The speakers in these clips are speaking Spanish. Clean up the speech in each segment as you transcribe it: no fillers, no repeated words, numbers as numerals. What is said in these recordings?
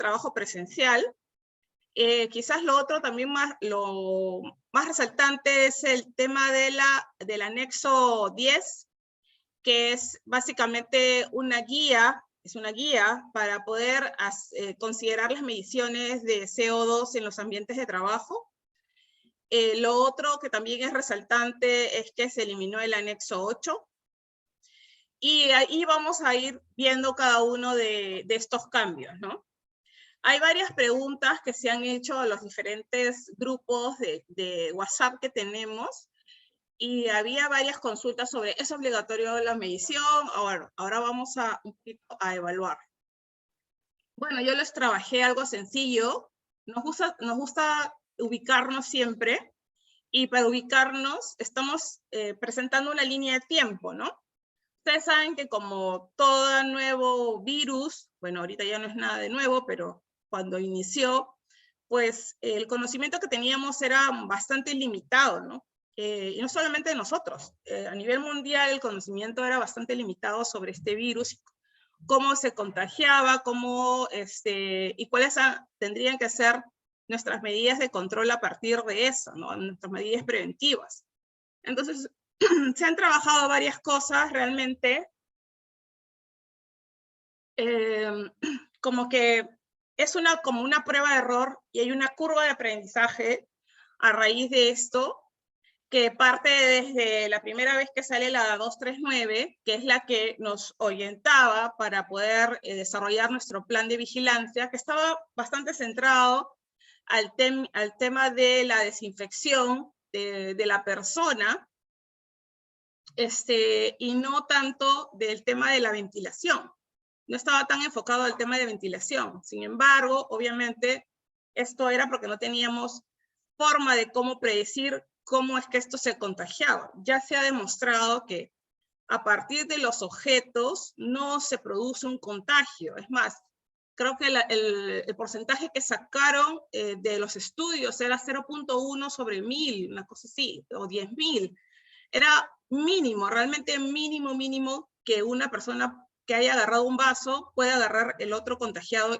trabajo presencial. Quizás lo otro también lo más resaltante es el tema del anexo 10, que es básicamente una guía, para poder considerar las mediciones de CO2 en los ambientes de trabajo. Lo otro que también es resaltante es que se eliminó el anexo 8. Y ahí vamos a ir viendo cada uno de estos cambios, ¿no? Hay varias preguntas que se han hecho a los diferentes grupos de WhatsApp que tenemos, y había varias consultas sobre, ¿es obligatorio la medición? Ahora vamos un poquito a evaluar. Bueno, yo les trabajé algo sencillo. Nos gusta ubicarnos siempre, y para ubicarnos estamos presentando una línea de tiempo, ¿no? Ustedes saben que como todo nuevo virus, bueno, ahorita ya no es nada de nuevo, pero cuando inició, pues el conocimiento que teníamos era bastante limitado, ¿no? Y no solamente de nosotros, a nivel mundial el conocimiento era bastante limitado sobre este virus, cómo se contagiaba, y cuáles tendrían que ser nuestras medidas de control a partir de eso, ¿no? Nuestras medidas preventivas. Entonces, se han trabajado varias cosas realmente, como que es como una prueba de error, y hay una curva de aprendizaje a raíz de esto, que parte desde la primera vez que sale la 239, que es la que nos orientaba para poder desarrollar nuestro plan de vigilancia, que estaba bastante centrado al tema de la desinfección de la persona, y no tanto del tema de la ventilación. No estaba tan enfocado al tema de ventilación. Sin embargo, obviamente, esto era porque no teníamos forma de cómo predecir cómo es que esto se contagiaba. Ya se ha demostrado que a partir de los objetos no se produce un contagio. Es más, creo que el porcentaje que sacaron de los estudios era 0.1 sobre 1000, una cosa así, o 10.000. Era mínimo, realmente mínimo, que una persona que haya agarrado un vaso pueda agarrar el otro contagiado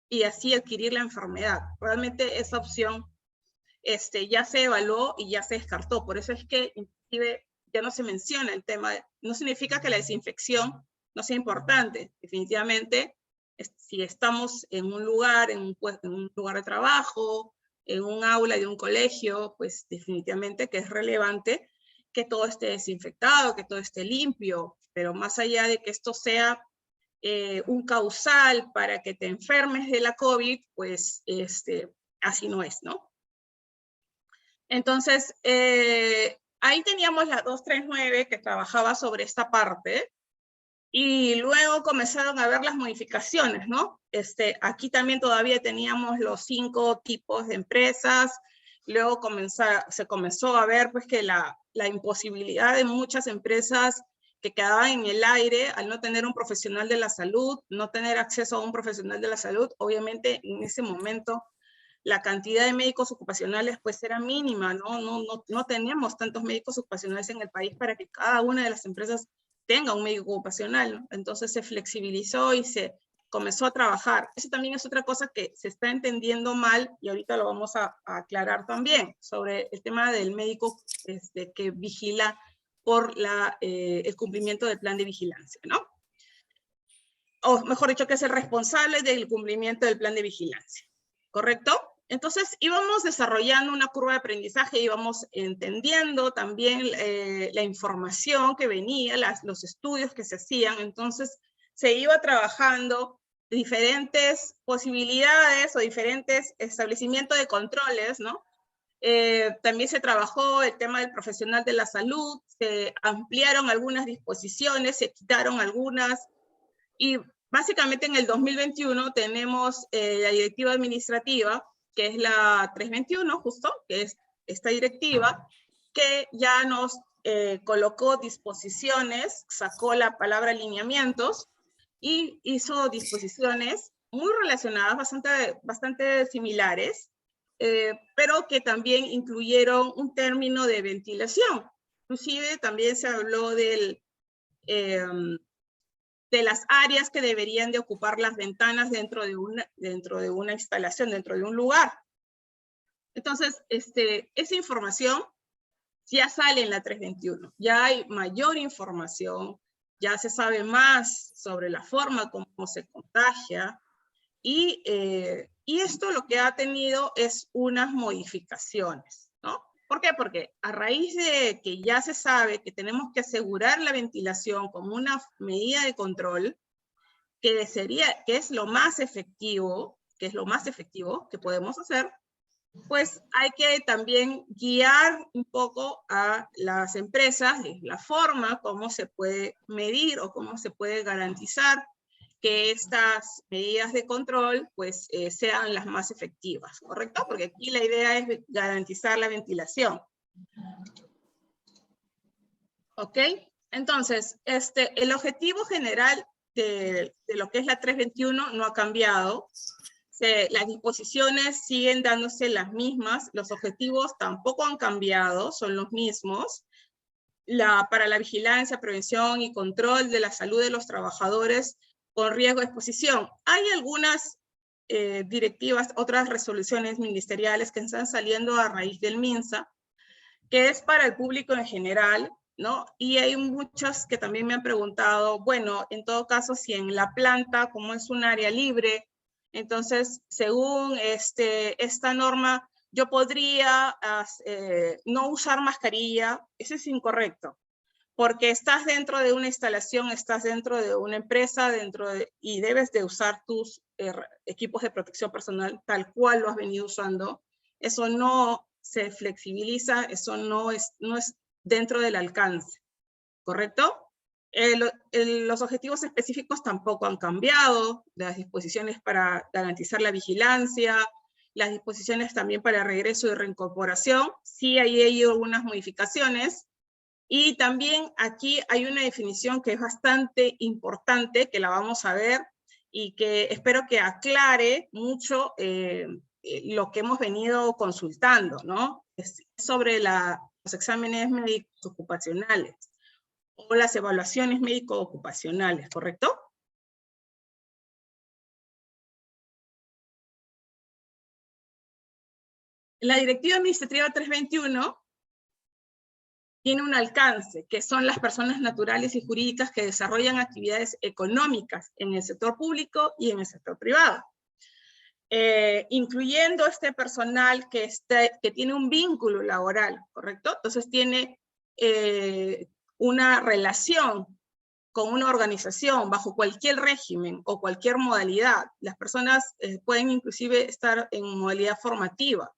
y así adquirir la enfermedad. Realmente esa opción ya se evaluó y ya se descartó. Por eso es que inclusive ya no se menciona el tema. No significa que la desinfección no sea importante. Definitivamente, si estamos en un lugar, en un lugar de trabajo, en un aula de un colegio, pues definitivamente que es relevante que todo esté desinfectado, que todo esté limpio, pero más allá de que esto sea un causal para que te enfermes de la COVID, pues así no es, ¿no? Entonces, ahí teníamos la 239 que trabajaba sobre esta parte, y luego comenzaron a ver las modificaciones, ¿no? Aquí también todavía teníamos los 5 tipos de empresas. Luego se comenzó a ver pues, que la imposibilidad de muchas empresas que quedaban en el aire al no tener un profesional de la salud, no tener acceso a un profesional de la salud. Obviamente, en ese momento, la cantidad de médicos ocupacionales pues era mínima, ¿no? No teníamos tantos médicos ocupacionales en el país para que cada una de las empresas tenga un médico ocupacional, ¿no? Entonces se flexibilizó y se comenzó a trabajar. Eso también es otra cosa que se está entendiendo mal, y ahorita lo vamos a aclarar también, sobre el tema del médico que vigila por el cumplimiento del plan de vigilancia, ¿no? O mejor dicho, que es el responsable del cumplimiento del plan de vigilancia, ¿correcto? Entonces íbamos desarrollando una curva de aprendizaje, íbamos entendiendo también la información que venía, los estudios que se hacían. Entonces se iba trabajando diferentes posibilidades o diferentes establecimientos de controles, ¿no? También se trabajó el tema del profesional de la salud, se ampliaron algunas disposiciones, se quitaron algunas, y básicamente en el 2021 tenemos la directiva administrativa, que es la 321 justo, que es esta directiva, que ya nos colocó disposiciones, sacó la palabra lineamientos y hizo disposiciones muy relacionadas, bastante similares, pero que también incluyeron un término de ventilación. Inclusive también se habló del de las áreas que deberían de ocupar las ventanas dentro de una instalación, dentro de un lugar. Entonces, esa información ya sale en la 321, ya hay mayor información, ya se sabe más sobre la forma como se contagia, y esto lo que ha tenido es unas modificaciones, ¿no? ¿Por qué? Porque a raíz de que ya se sabe que tenemos que asegurar la ventilación como una medida de control, que es lo más efectivo, que podemos hacer, pues hay que también guiar un poco a las empresas de la forma como se puede medir o cómo se puede garantizar que estas medidas de control pues sean las más efectivas, ¿correcto? Porque aquí la idea es garantizar la ventilación. ¿Ok? Entonces, el objetivo general de lo que es la 321 no ha cambiado. Las disposiciones siguen dándose las mismas, los objetivos tampoco han cambiado, son los mismos. Para la vigilancia, prevención y control de la salud de los trabajadores con riesgo de exposición. Hay algunas directivas, otras resoluciones ministeriales que están saliendo a raíz del MINSA, que es para el público en general, ¿no? Y hay muchas que también me han preguntado, bueno, en todo caso, si en la planta, como es un área libre, entonces, según esta norma, yo podría no usar mascarilla. Eso es incorrecto, porque estás dentro de una instalación, estás dentro de una empresa, y debes de usar tus equipos de protección personal tal cual lo has venido usando. Eso no se flexibiliza, eso no es dentro del alcance, ¿correcto? Los objetivos específicos tampoco han cambiado, las disposiciones para garantizar la vigilancia, las disposiciones también para regreso y reincorporación, sí hay algunas modificaciones, y también aquí hay una definición que es bastante importante, que la vamos a ver, y que espero que aclare mucho lo que hemos venido consultando, ¿no? Es sobre los exámenes médicos ocupacionales o las evaluaciones médico-ocupacionales, ¿correcto? La Directiva Administrativa 321 tiene un alcance, que son las personas naturales y jurídicas que desarrollan actividades económicas en el sector público y en el sector privado. Incluyendo este personal que tiene un vínculo laboral, ¿correcto? Entonces tiene una relación con una organización bajo cualquier régimen o cualquier modalidad. Las personas pueden inclusive estar en modalidad formativa,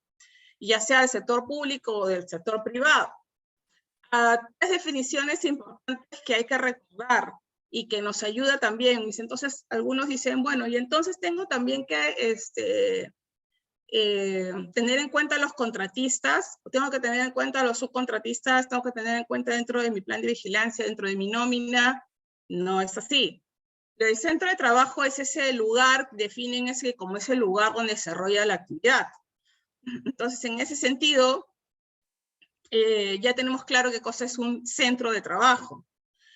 ya sea del sector público o del sector privado. Tres definiciones importantes que hay que recordar y que nos ayuda también. Entonces, algunos dicen, bueno, y entonces tengo también que tener en cuenta a los contratistas, tengo que tener en cuenta a los subcontratistas, tengo que tener en cuenta dentro de mi plan de vigilancia, dentro de mi nómina. No es así. El centro de trabajo es ese lugar, definen ese como ese lugar donde se desarrolla la actividad. Entonces, en ese sentido, ya tenemos claro qué cosa es un centro de trabajo.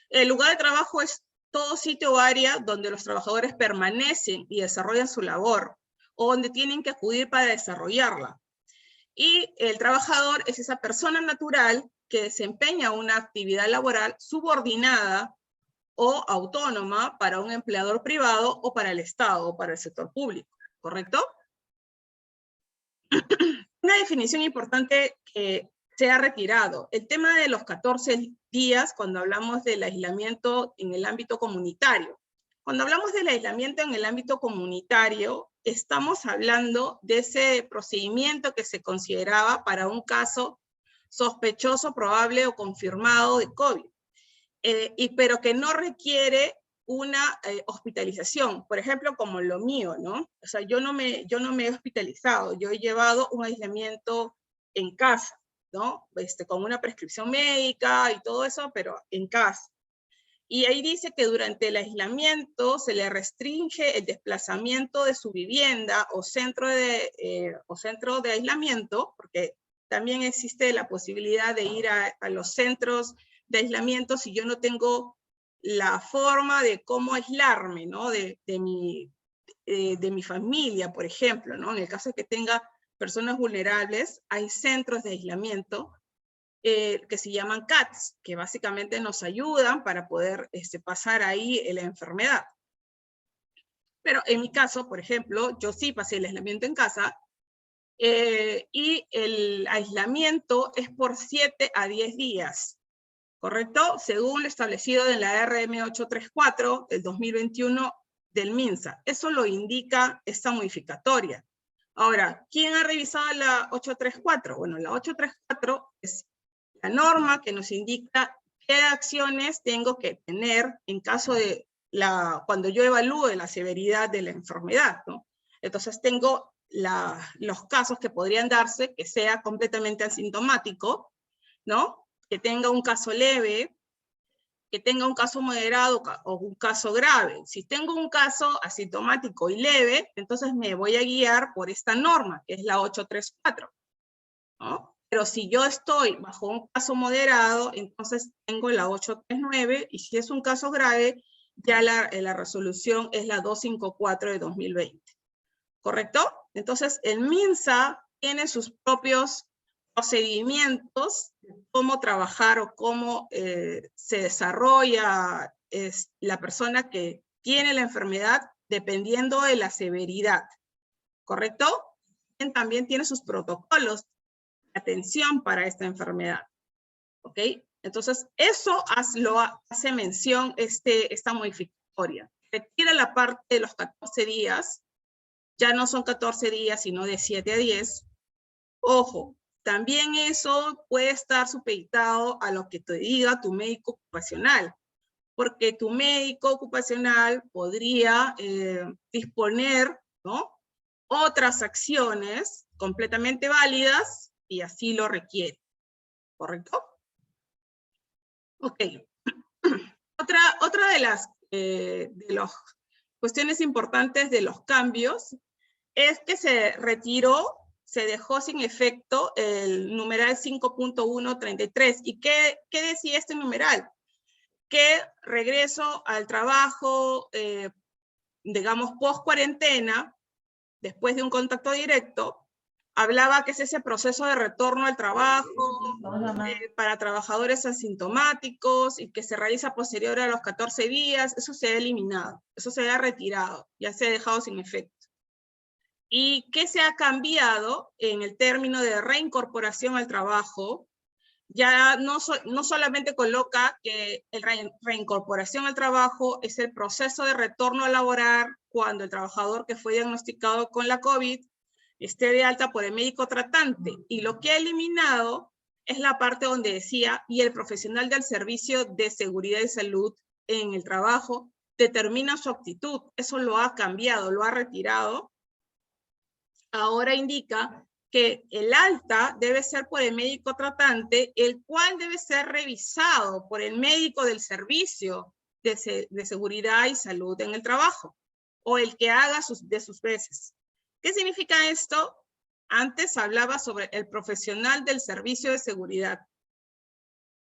El lugar de trabajo es todo sitio o área donde los trabajadores permanecen y desarrollan su labor, o donde tienen que acudir para desarrollarla. Y el trabajador es esa persona natural que desempeña una actividad laboral subordinada o autónoma para un empleador privado o para el Estado o para el sector público, ¿correcto? Una definición importante que se ha retirado, el tema de los 14 días cuando hablamos del aislamiento en el ámbito comunitario. Cuando hablamos del aislamiento en el ámbito comunitario, estamos hablando de ese procedimiento que se consideraba para un caso sospechoso, probable o confirmado de COVID, pero que no requiere una hospitalización, por ejemplo, como lo mío, ¿no? O sea, yo no me he hospitalizado, yo he llevado un aislamiento en casa, ¿no? Con una prescripción médica y todo eso, pero en casa. Y ahí dice que durante el aislamiento se le restringe el desplazamiento de su vivienda o centro de aislamiento, porque también existe la posibilidad de ir a los centros de aislamiento si yo no tengo la forma de cómo aislarme, ¿no? de mi familia, por ejemplo, ¿no? En el caso de que tenga personas vulnerables, hay centros de aislamiento que se llaman CATs, que básicamente nos ayudan para poder pasar ahí la enfermedad. Pero en mi caso, por ejemplo, yo sí pasé el aislamiento en casa, y el aislamiento es por 7 a 10 días, ¿correcto? Según lo establecido en la RM834 del 2021 del MINSA. Eso lo indica esta modificatoria. Ahora, ¿quién ha revisado la 834? Bueno, la 834 es la norma que nos indica qué acciones tengo que tener en caso de cuando yo evalúe la severidad de la enfermedad, ¿no? Entonces tengo los casos que podrían darse, que sea completamente asintomático, ¿no? Que tenga un caso leve, que tenga un caso moderado o un caso grave. Si tengo un caso asintomático y leve, entonces me voy a guiar por esta norma, que es la 834, ¿no? Pero si yo estoy bajo un caso moderado, entonces tengo la 839, y si es un caso grave, ya la resolución es la 254 de 2020. ¿Correcto? Entonces, el MINSA tiene sus propios procedimientos de cómo trabajar o cómo se desarrolla la persona que tiene la enfermedad dependiendo de la severidad. ¿Correcto? También tiene sus protocolos de atención para esta enfermedad. ¿Ok? Entonces, eso lo hace mención esta modificatoria. Retira la parte de los 14 días, ya no son 14 días, sino de 7 a 10. Ojo, también eso puede estar supeditado a lo que te diga tu médico ocupacional, porque tu médico ocupacional podría disponer, ¿no?, otras acciones completamente válidas y así lo requiere. ¿Correcto? Ok. Otra de las cuestiones importantes de los cambios es que se retiró, se dejó sin efecto el numeral 5.133. ¿Y qué decía este numeral? Que regreso al trabajo, digamos, post cuarentena, después de un contacto directo, hablaba que es ese proceso de retorno al trabajo para trabajadores asintomáticos y que se realiza posterior a los 14 días, eso se ha eliminado, eso se ha retirado, ya se ha dejado sin efecto. ¿Y qué se ha cambiado en el término de reincorporación al trabajo? Ya no solamente coloca que la reincorporación al trabajo es el proceso de retorno a laborar cuando el trabajador que fue diagnosticado con la COVID esté de alta por el médico tratante. Y lo que ha eliminado es la parte donde decía, y el profesional del servicio de seguridad y salud en el trabajo determina su actitud. Eso lo ha cambiado, lo ha retirado. Ahora indica que el alta debe ser por el médico tratante, el cual debe ser revisado por el médico del servicio de seguridad y salud en el trabajo, o el que haga de sus veces. ¿Qué significa esto? Antes hablaba sobre el profesional del servicio de seguridad,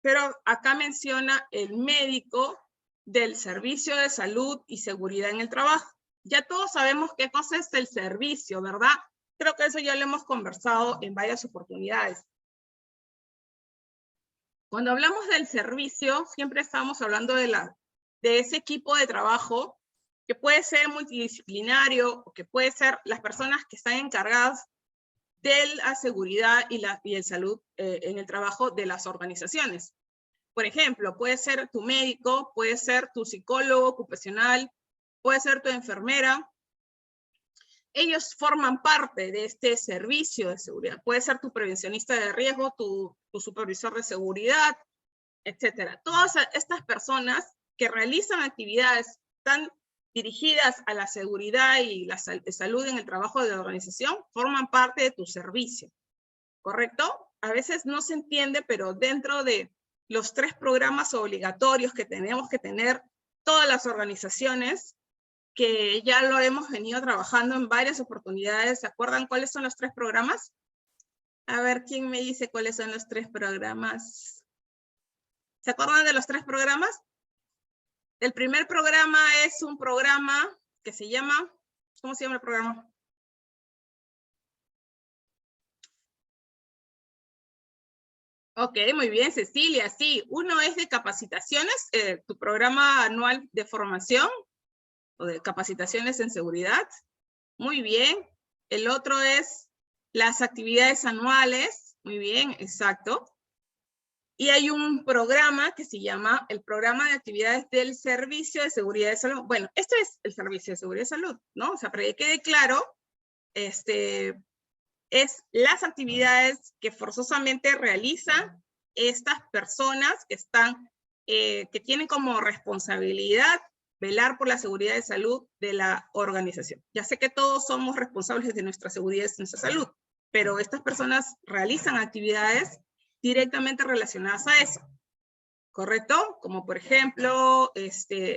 pero acá menciona el médico del servicio de salud y seguridad en el trabajo. Ya todos sabemos qué cosa es el servicio, ¿verdad? Creo que eso ya lo hemos conversado en varias oportunidades. Cuando hablamos del servicio, siempre estamos hablando de ese equipo de trabajo que puede ser multidisciplinario o que puede ser las personas que están encargadas de la seguridad y el salud en el trabajo de las organizaciones. Por ejemplo, puede ser tu médico, puede ser tu psicólogo ocupacional, puede ser tu enfermera. Ellos forman parte de este servicio de seguridad. Puede ser tu prevencionista de riesgo, tu supervisor de seguridad, etcétera. Todas estas personas que realizan actividades tan dirigidas a la seguridad y la salud en el trabajo de la organización forman parte de tu servicio. ¿Correcto? A veces no se entiende, pero dentro de los 3 programas obligatorios que tenemos que tener todas las organizaciones, que ya lo hemos venido trabajando en varias oportunidades. ¿Se acuerdan cuáles son los 3 programas? A ver, ¿quién me dice cuáles son los 3 programas? ¿Se acuerdan de los 3 programas? El primer programa es un programa que se llama, ¿cómo se llama el programa? Ok, muy bien, Cecilia. Sí, uno es de capacitaciones, tu programa anual de formación o de capacitaciones en seguridad. Muy bien. El otro es las actividades anuales. Muy bien, exacto. Y hay un programa que se llama el Programa de Actividades del Servicio de Seguridad de Salud. Bueno, esto es el Servicio de Seguridad de Salud, ¿no? O sea, para que quede claro, es las actividades que forzosamente realizan estas personas que están, que tienen como responsabilidad velar por la seguridad de salud de la organización. Ya sé que todos somos responsables de nuestra seguridad y de nuestra salud, pero estas personas realizan actividades directamente relacionadas a eso, ¿correcto? Como por ejemplo,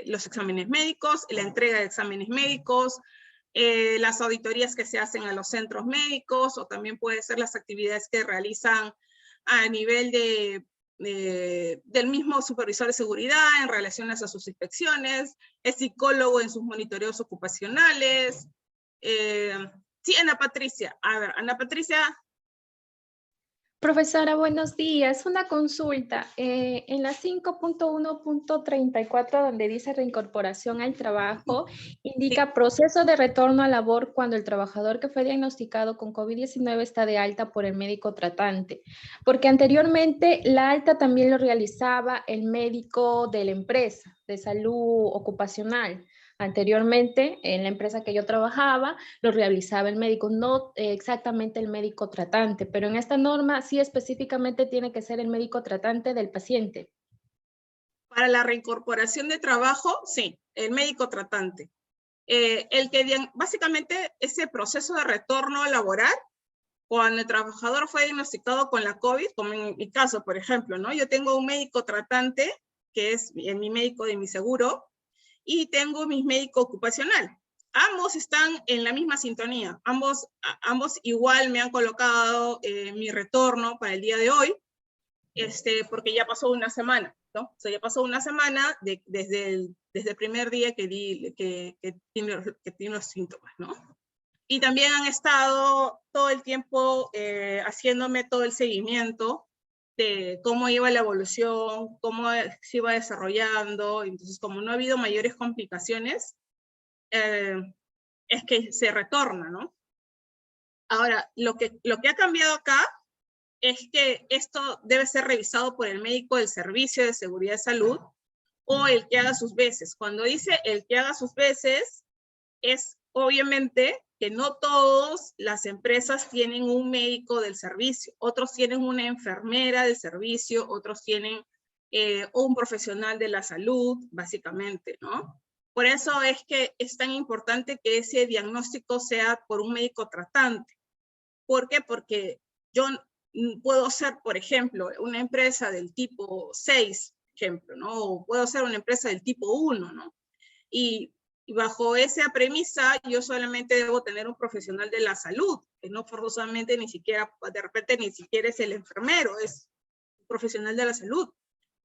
los exámenes médicos, la entrega de exámenes médicos, las auditorías que se hacen a los centros médicos, o también puede ser las actividades que realizan a nivel del mismo supervisor de seguridad en relación a sus inspecciones, el psicólogo en sus monitoreos ocupacionales. Sí, Ana Patricia. A ver, Ana Patricia. Profesora, buenos días. Una consulta. En la 5.1.34, donde dice reincorporación al trabajo, indica proceso de retorno a labor cuando el trabajador que fue diagnosticado con COVID-19 está de alta por el médico tratante. Porque anteriormente la alta también lo realizaba el médico de la empresa de salud ocupacional. Anteriormente, en la empresa que yo trabajaba, lo realizaba el médico, no exactamente el médico tratante, pero en esta norma sí específicamente tiene que ser el médico tratante del paciente. Para la reincorporación de trabajo, sí, el médico tratante. Básicamente ese proceso de retorno laboral, cuando el trabajador fue diagnosticado con la COVID, como en mi caso, por ejemplo, ¿no? Yo tengo un médico tratante, que es mi médico de mi seguro, y tengo mi médico ocupacional. Ambos están en la misma sintonía. Ambos igual me han colocado mi retorno para el día de hoy, porque ya pasó una semana, ¿no? O sea, ya pasó una semana desde el primer día que tiene los síntomas, ¿no? Y también han estado todo el tiempo haciéndome todo el seguimiento de cómo iba la evolución, cómo se iba desarrollando. Entonces, como no ha habido mayores complicaciones, es que se retorna, ¿no? Ahora, lo que ha cambiado acá es que esto debe ser revisado por el médico del Servicio de Seguridad de Salud o el que haga sus veces. Cuando dice el que haga sus veces, es obviamente que no todas las empresas tienen un médico del servicio. Otros tienen una enfermera del servicio, otros tienen un profesional de la salud, básicamente, ¿no? Por eso es que es tan importante que ese diagnóstico sea por un médico tratante. ¿Por qué? Porque yo puedo ser, por ejemplo, una empresa del tipo 6, ejemplo, ¿no? O puedo ser una empresa del tipo 1, ¿no? Y bajo esa premisa, yo solamente debo tener un profesional de la salud, que no forzosamente ni siquiera, de repente ni siquiera es el enfermero, es un profesional de la salud,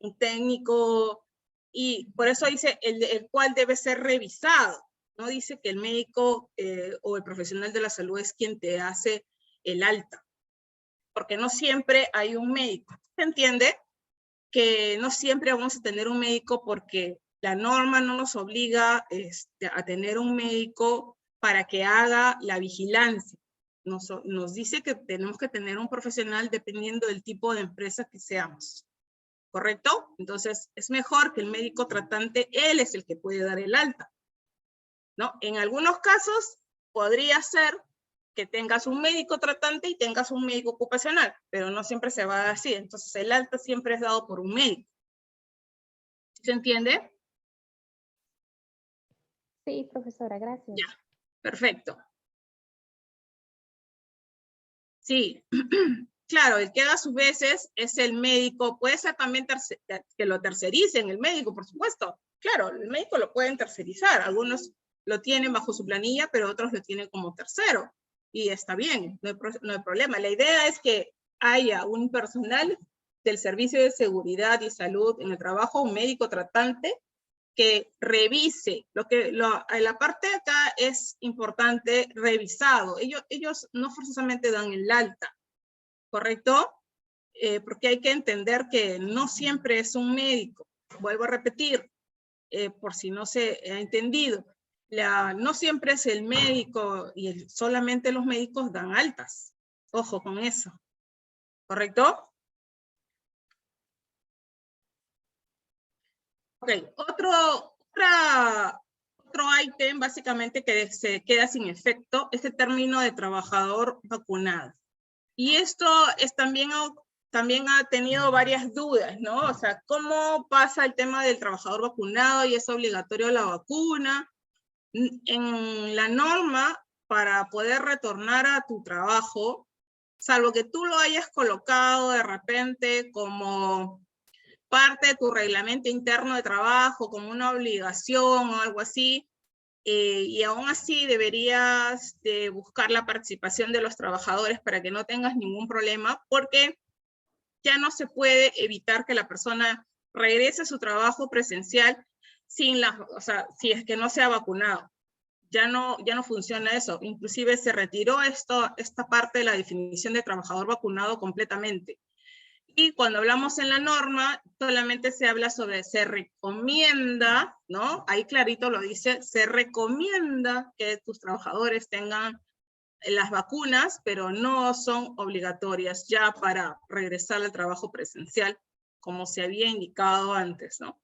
un técnico, y por eso dice el cual debe ser revisado. No dice que el médico o el profesional de la salud es quien te hace el alta, porque no siempre hay un médico. ¿Se entiende? Que no siempre vamos a tener un médico porque la norma no nos obliga a tener un médico para que haga la vigilancia. Nos dice que tenemos que tener un profesional dependiendo del tipo de empresa que seamos. ¿Correcto? Entonces, es mejor que el médico tratante, él es el que puede dar el alta, ¿no? En algunos casos, podría ser que tengas un médico tratante y tengas un médico ocupacional, pero no siempre se va a dar así. Entonces, el alta siempre es dado por un médico. ¿Se entiende? Sí, profesora, gracias. Ya, perfecto. Sí, claro, el que haga sus veces es el médico. Puede ser también que lo tercericen el médico, por supuesto. Claro, el médico lo pueden tercerizar. Algunos lo tienen bajo su planilla, pero otros lo tienen como tercero. Y está bien, no hay problema. La idea es que haya un personal del Servicio de Seguridad y Salud en el trabajo, un médico tratante, que revise, la parte de acá es importante, revisado. Ellos no forzosamente dan el alta, ¿correcto? Porque hay que entender que no siempre es un médico. Vuelvo a repetir, por si no se ha entendido. No siempre es el médico y solamente los médicos dan altas. Ojo con eso. ¿Correcto? Ok, otro ítem básicamente que se queda sin efecto es el término de trabajador vacunado. Y esto es también ha tenido varias dudas, ¿no? O sea, ¿cómo pasa el tema del trabajador vacunado y es obligatorio la vacuna? En la norma, para poder retornar a tu trabajo, salvo que tú lo hayas colocado de repente como parte de tu reglamento interno de trabajo, como una obligación o algo así, y aún así deberías de buscar la participación de los trabajadores para que no tengas ningún problema, porque ya no se puede evitar que la persona regrese a su trabajo presencial si es que no se ha vacunado. Ya no funciona eso. Inclusive se retiró esta parte de la definición de trabajador vacunado completamente. Y cuando hablamos en la norma, solamente se habla sobre se recomienda, ¿no? Ahí clarito lo dice, se recomienda que tus trabajadores tengan las vacunas, pero no son obligatorias ya para regresar al trabajo presencial, como se había indicado antes, ¿no?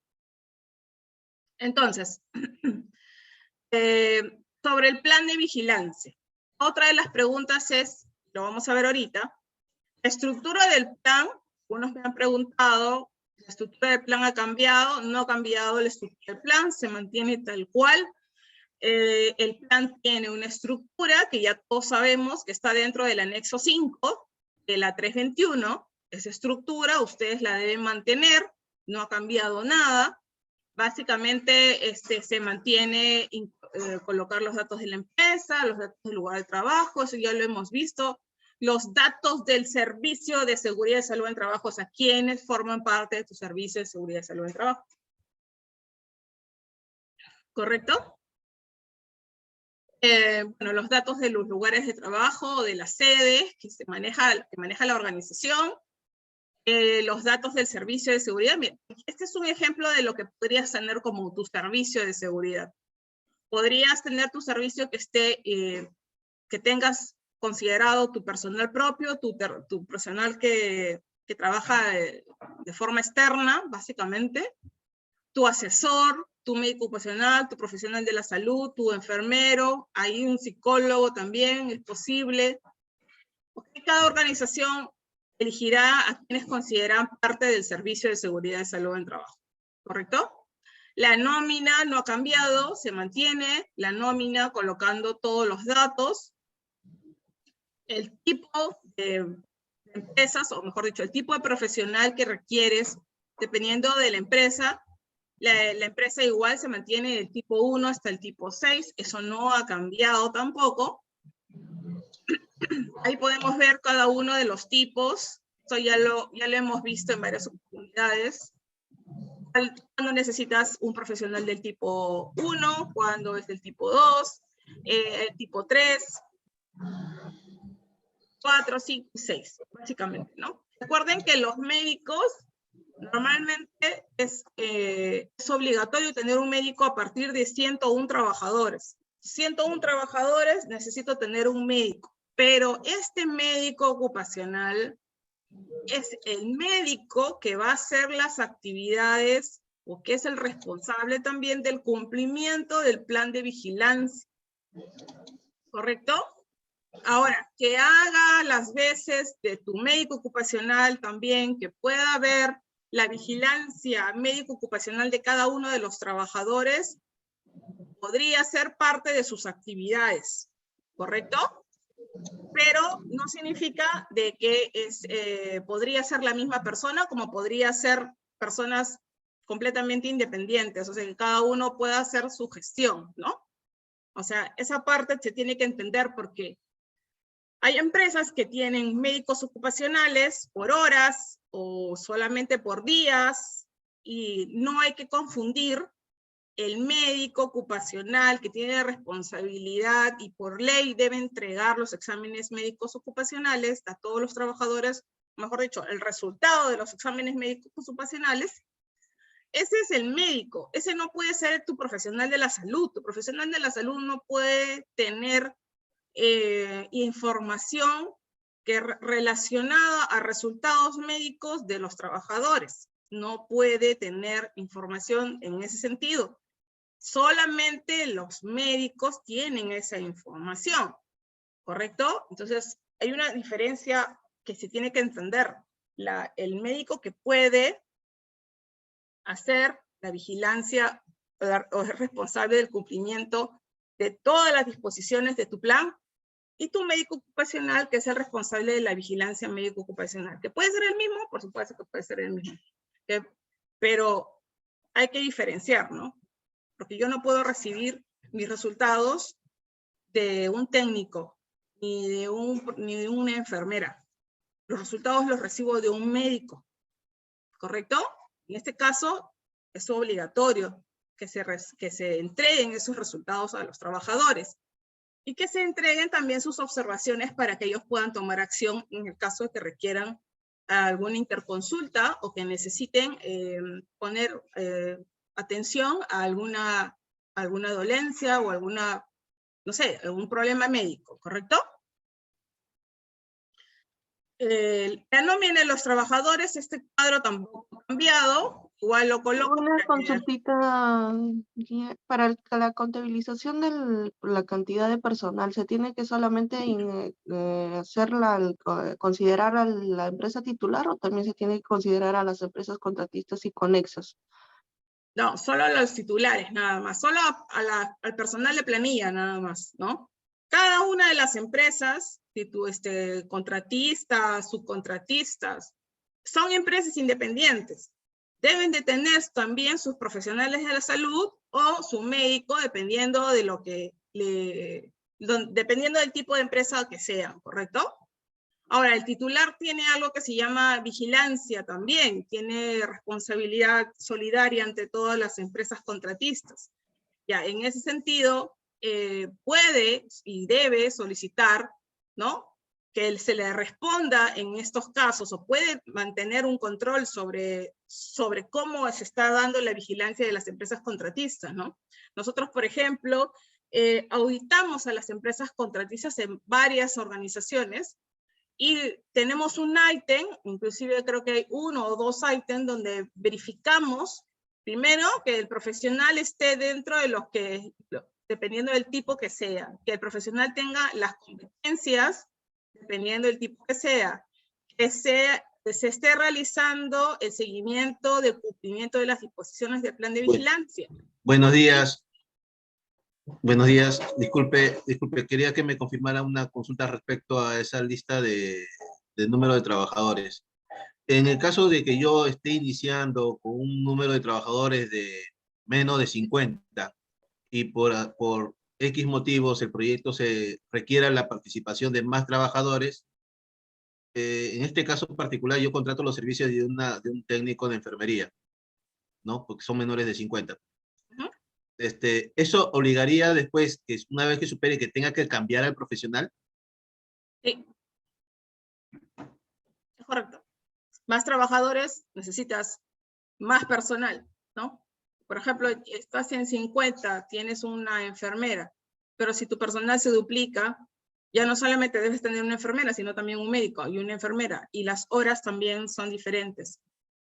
Entonces, sobre el plan de vigilancia. Otra de las preguntas es, lo vamos a ver ahorita, la estructura del plan. Unos me han preguntado, ¿la estructura del plan ha cambiado? No ha cambiado la estructura del plan, se mantiene tal cual. El plan tiene una estructura que ya todos sabemos que está dentro del anexo 5 de la 321. Esa estructura ustedes la deben mantener, no ha cambiado nada. Básicamente se mantiene colocar los datos de la empresa, los datos del lugar de trabajo, eso ya lo hemos visto. Los datos del servicio de seguridad y salud en trabajo, o sea, quienes forman parte de tu servicio de seguridad y salud en trabajo. ¿Correcto? Bueno, los datos de los lugares de trabajo, de las sedes que maneja la organización, los datos del servicio de seguridad. Bien, este es un ejemplo de lo que podrías tener como tu servicio de seguridad. Podrías tener tu servicio que tengas considerado tu personal propio, tu personal que trabaja de forma externa, básicamente, tu asesor, tu médico ocupacional, tu profesional de la salud, tu enfermero, hay un psicólogo también, es posible. Porque cada organización elegirá a quienes consideran parte del servicio de seguridad y salud en trabajo, ¿correcto? La nómina no ha cambiado, se mantiene la nómina colocando todos los datos. El tipo de empresas, o mejor dicho, el tipo de profesional que requieres, dependiendo de la empresa, la empresa igual se mantiene del tipo 1 hasta el tipo 6, eso no ha cambiado tampoco. Ahí podemos ver cada uno de los tipos, esto ya lo hemos visto en varias oportunidades. Cuando necesitas un profesional del tipo 1, cuando es del tipo 2, el tipo 3, 4, 5 y 6, básicamente, ¿no? Recuerden que los médicos, normalmente es obligatorio tener un médico a partir de 101 trabajadores. 101 trabajadores, necesito tener un médico. Pero este médico ocupacional es el médico que va a hacer las actividades o que es el responsable también del cumplimiento del plan de vigilancia. ¿Correcto? Ahora, que haga las veces de tu médico ocupacional también, que pueda ver la vigilancia médico ocupacional de cada uno de los trabajadores, podría ser parte de sus actividades. ¿Correcto? Pero no significa de que podría ser la misma persona, como podría ser personas completamente independientes, o sea, que cada uno pueda hacer su gestión, ¿no? O sea, esa parte se tiene que entender porque hay empresas que tienen médicos ocupacionales por horas o solamente por días, y no hay que confundir el médico ocupacional que tiene responsabilidad y por ley debe entregar los exámenes médicos ocupacionales a todos los trabajadores, mejor dicho, el resultado de los exámenes médicos ocupacionales, ese es el médico. Ese no puede ser tu profesional de la salud. Tu profesional de la salud no puede tener información relacionada a resultados médicos de los trabajadores. No puede tener información en ese sentido. Solamente los médicos tienen esa información, ¿correcto? Entonces, hay una diferencia que se tiene que entender. El médico que puede hacer la vigilancia o es responsable del cumplimiento de todas las disposiciones de tu plan, y tu médico ocupacional, que es el responsable de la vigilancia médico ocupacional, que puede ser el mismo, por supuesto que puede ser el mismo, pero hay que diferenciar, ¿no? Porque yo no puedo recibir mis resultados de un técnico, ni de una enfermera. Los resultados los recibo de un médico, ¿correcto? En este caso, es obligatorio que se entreguen esos resultados a los trabajadores y que se entreguen también sus observaciones para que ellos puedan tomar acción en el caso de que requieran alguna interconsulta o que necesiten poner atención a alguna dolencia o alguna, no sé, algún problema médico, ¿correcto? La nómina de los trabajadores, este cuadro tampoco ha cambiado, igual lo coloco. Una consultita para la contabilización de la cantidad de personal, ¿se tiene que solamente considerar a la empresa titular o también se tiene que considerar a las empresas contratistas y conexas? No, solo a los titulares, nada más. Solo al personal de planilla, nada más, ¿no? Cada una de las empresas, contratistas, subcontratistas, son empresas independientes. Deben de tener también sus profesionales de la salud o su médico, dependiendo de dependiendo del tipo de empresa que sean, ¿correcto? Ahora, el titular tiene algo que se llama vigilancia también, tiene responsabilidad solidaria ante todas las empresas contratistas. Ya, en ese sentido, puede y debe solicitar, ¿no?, que se le responda en estos casos, o puede mantener un control sobre cómo se está dando la vigilancia de las empresas contratistas, ¿no? Nosotros, por ejemplo, auditamos a las empresas contratistas en varias organizaciones, y tenemos un ítem, inclusive creo que hay 1 o 2 ítems donde verificamos, primero, que el profesional esté dentro de los que, dependiendo del tipo que sea, que el profesional tenga las competencias, dependiendo del tipo que sea, que se esté realizando el seguimiento del cumplimiento de las disposiciones del plan de vigilancia. Buenos días. Buenos días. Disculpe, quería que me confirmara una consulta respecto a esa lista de número de trabajadores. En el caso de que yo esté iniciando con un número de trabajadores de menos de 50 y por X motivos el proyecto se requiera la participación de más trabajadores, en este caso particular yo contrato los servicios de un técnico de enfermería, ¿no? Porque son menores de 50. ¿Eso obligaría después, que una vez que supere, que tenga que cambiar al profesional? Sí. Es correcto. Más trabajadores, necesitas más personal, ¿no? Por ejemplo, estás en 50, tienes una enfermera, pero si tu personal se duplica, ya no solamente debes tener una enfermera, sino también un médico y una enfermera, y las horas también son diferentes.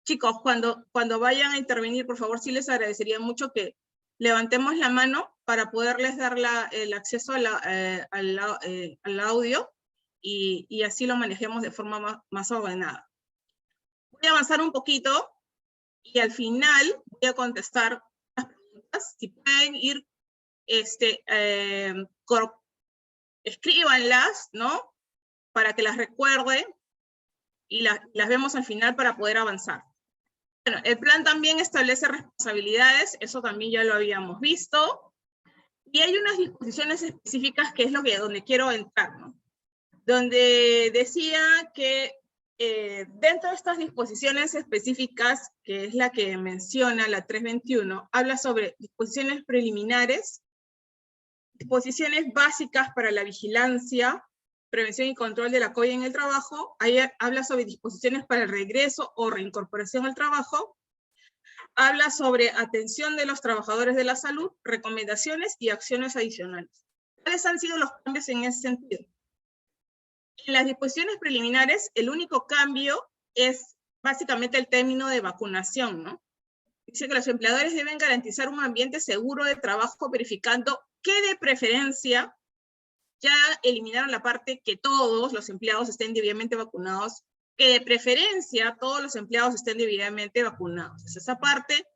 Chicos, cuando vayan a intervenir, por favor, sí les agradecería mucho que levantemos la mano para poderles dar el acceso al audio y así lo manejemos de forma más ordenada. Voy a avanzar un poquito y al final voy a contestar las preguntas. Si pueden ir, escríbanlas, ¿no? Para que las recuerden y las vemos al final para poder avanzar. Bueno, el plan también establece responsabilidades, eso también ya lo habíamos visto, y hay unas disposiciones específicas que es donde quiero entrar, ¿no? Donde decía que dentro de estas disposiciones específicas, que es la que menciona la 321, habla sobre disposiciones preliminares, disposiciones básicas para la vigilancia, prevención y control de la COVID en el trabajo. Ahí habla sobre disposiciones para el regreso o reincorporación al trabajo. Habla sobre atención de los trabajadores de la salud, recomendaciones y acciones adicionales. ¿Cuáles han sido los cambios en ese sentido? En las disposiciones preliminares, el único cambio es básicamente el término de vacunación, ¿no? Dice que los empleadores deben garantizar un ambiente seguro de trabajo, verificando que de preferencia ya eliminaron la parte que todos los empleados estén debidamente vacunados, que de preferencia todos los empleados estén debidamente vacunados. Esa parte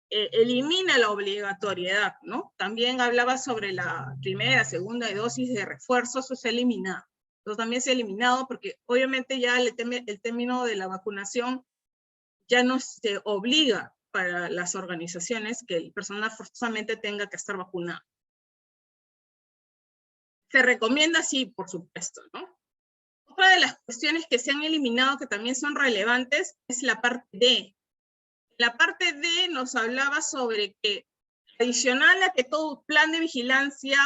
elimina la obligatoriedad, ¿no? También hablaba sobre la primera, segunda dosis de refuerzo, eso se ha eliminado. Eso también se ha eliminado porque obviamente ya el término de la vacunación ya no se obliga para las organizaciones que el personal forzosamente tenga que estar vacunado. Se recomienda, sí, por supuesto, ¿no? Otra de las cuestiones que se han eliminado que también son relevantes es la parte D. La parte D nos hablaba sobre que, adicional a que todo plan de vigilancia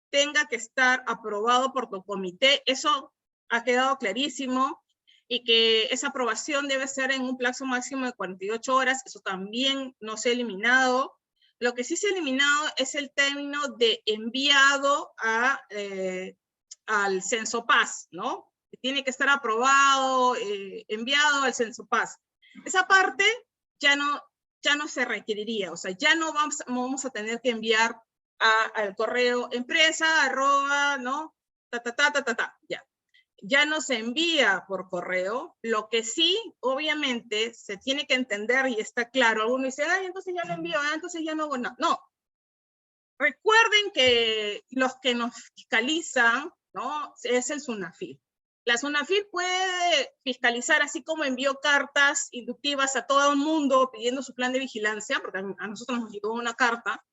tenga que estar aprobado por tu comité, eso ha quedado clarísimo, y que esa aprobación debe ser en un plazo máximo de 48 horas, eso también no se ha eliminado. Lo que sí se ha eliminado es el término de enviado al Censo-Paz, ¿no? Tiene que estar aprobado, enviado al Censo-Paz. Esa parte ya no se requeriría, o sea, ya no vamos a tener que enviar al correo empresa, @ ¿no? Ya no se envía por correo. Lo que sí, obviamente, se tiene que entender y está claro. Algunos dicen, ay, entonces ya no envío, entonces ya no hago nada. No. Recuerden que los que nos fiscalizan, ¿no? Es el SUNAFIL. La SUNAFIL puede fiscalizar, así como envió cartas inductivas a todo el mundo pidiendo su plan de vigilancia, porque a nosotros nos llegó una carta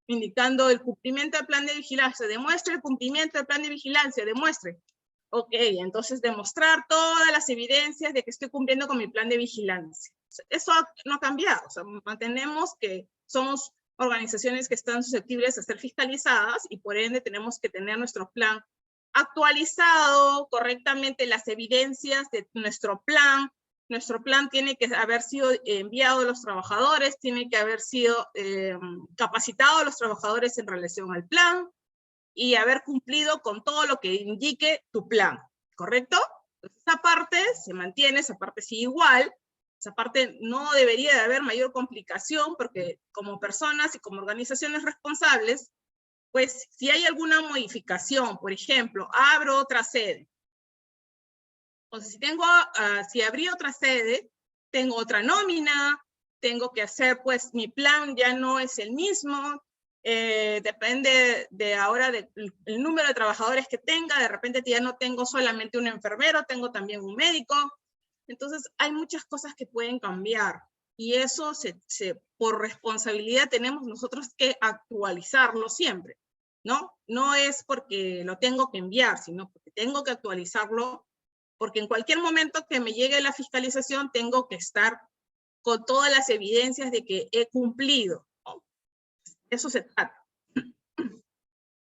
indicando el cumplimiento del plan de vigilancia. Demuestre el cumplimiento del plan de vigilancia, demuestre. Ok, entonces demostrar todas las evidencias de que estoy cumpliendo con mi plan de vigilancia. Eso no ha cambiado, o sea, mantenemos que somos organizaciones que están susceptibles a ser fiscalizadas y por ende tenemos que tener nuestro plan actualizado correctamente, las evidencias de nuestro plan. Nuestro plan tiene que haber sido enviado a los trabajadores, tiene que haber sido capacitado a los trabajadores en relación al plan, y haber cumplido con todo lo que indique tu plan, ¿correcto? Entonces, esa parte se mantiene, esa parte sigue igual, esa parte no debería de haber mayor complicación, porque como personas y como organizaciones responsables, pues si hay alguna modificación, por ejemplo, abro otra sede. Entonces, si abrí otra sede, tengo otra nómina, tengo que hacer, pues mi plan ya no es el mismo, depende de ahora del número de trabajadores que tenga, de repente ya no tengo solamente un enfermero, tengo también un médico. Entonces hay muchas cosas que pueden cambiar y eso por responsabilidad tenemos nosotros que actualizarlo siempre, ¿no? No es porque lo tengo que enviar, sino porque tengo que actualizarlo, porque en cualquier momento que me llegue la fiscalización tengo que estar con todas las evidencias de que he cumplido. Eso se trata.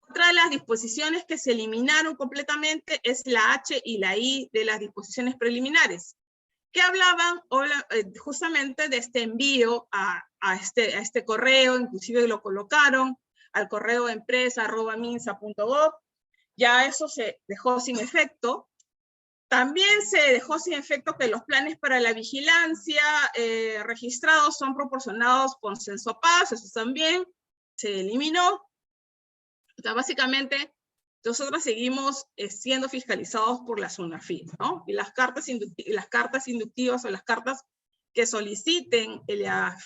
Otra de las disposiciones que se eliminaron completamente es la H y la I de las disposiciones preliminares, que hablaban justamente de este envío a este correo, inclusive lo colocaron al correo empresa@minsa.gov. Ya eso se dejó sin efecto. También se dejó sin efecto que los planes para la vigilancia registrados son proporcionados por Censo-Paz, eso también se eliminó. O sea, básicamente, nosotros seguimos siendo fiscalizados por la SUNAFIL, ¿no? Y las cartas inductivas o las cartas que soliciten la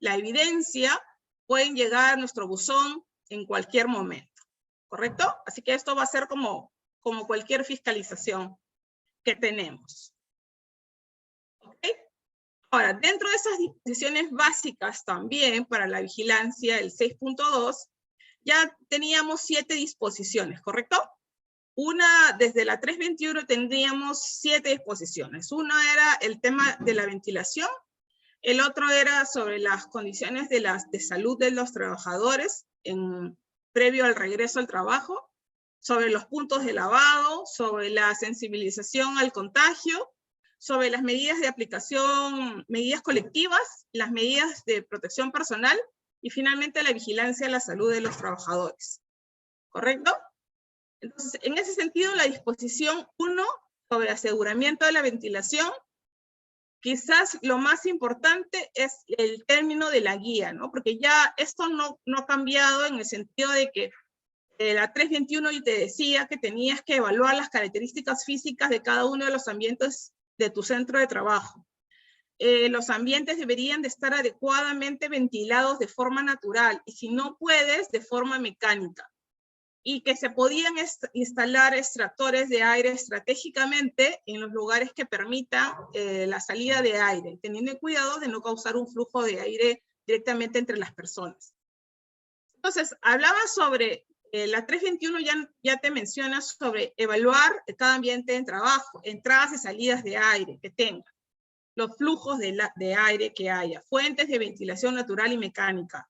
evidencia pueden llegar a nuestro buzón en cualquier momento, ¿correcto? Así que esto va a ser como cualquier fiscalización que tenemos. ¿Ok? Ahora, dentro de esas disposiciones básicas también para la vigilancia, el 6.2, ya teníamos 7 disposiciones, ¿correcto? desde la 321 tendríamos 7 disposiciones. Una era el tema de la ventilación, el otro era sobre las condiciones de salud de los trabajadores previo al regreso al trabajo, sobre los puntos de lavado, sobre la sensibilización al contagio, sobre las medidas de aplicación, medidas colectivas, las medidas de protección personal y finalmente la vigilancia de la salud de los trabajadores. ¿Correcto? Entonces, en ese sentido, la disposición 1 sobre aseguramiento de la ventilación, quizás lo más importante es el término de la guía, ¿no? Porque ya esto no ha cambiado en el sentido de que la 321 y te decía que tenías que evaluar las características físicas de cada uno de los ambientes de tu centro de trabajo. Los ambientes deberían de estar adecuadamente ventilados de forma natural y si no puedes, de forma mecánica. Y que se podían instalar extractores de aire estratégicamente en los lugares que permitan la salida de aire, teniendo cuidado de no causar un flujo de aire directamente entre las personas. Entonces, hablaba sobre la 321, ya te menciona sobre evaluar cada ambiente de trabajo, entradas y salidas de aire que tenga, los flujos de aire que haya, fuentes de ventilación natural y mecánica,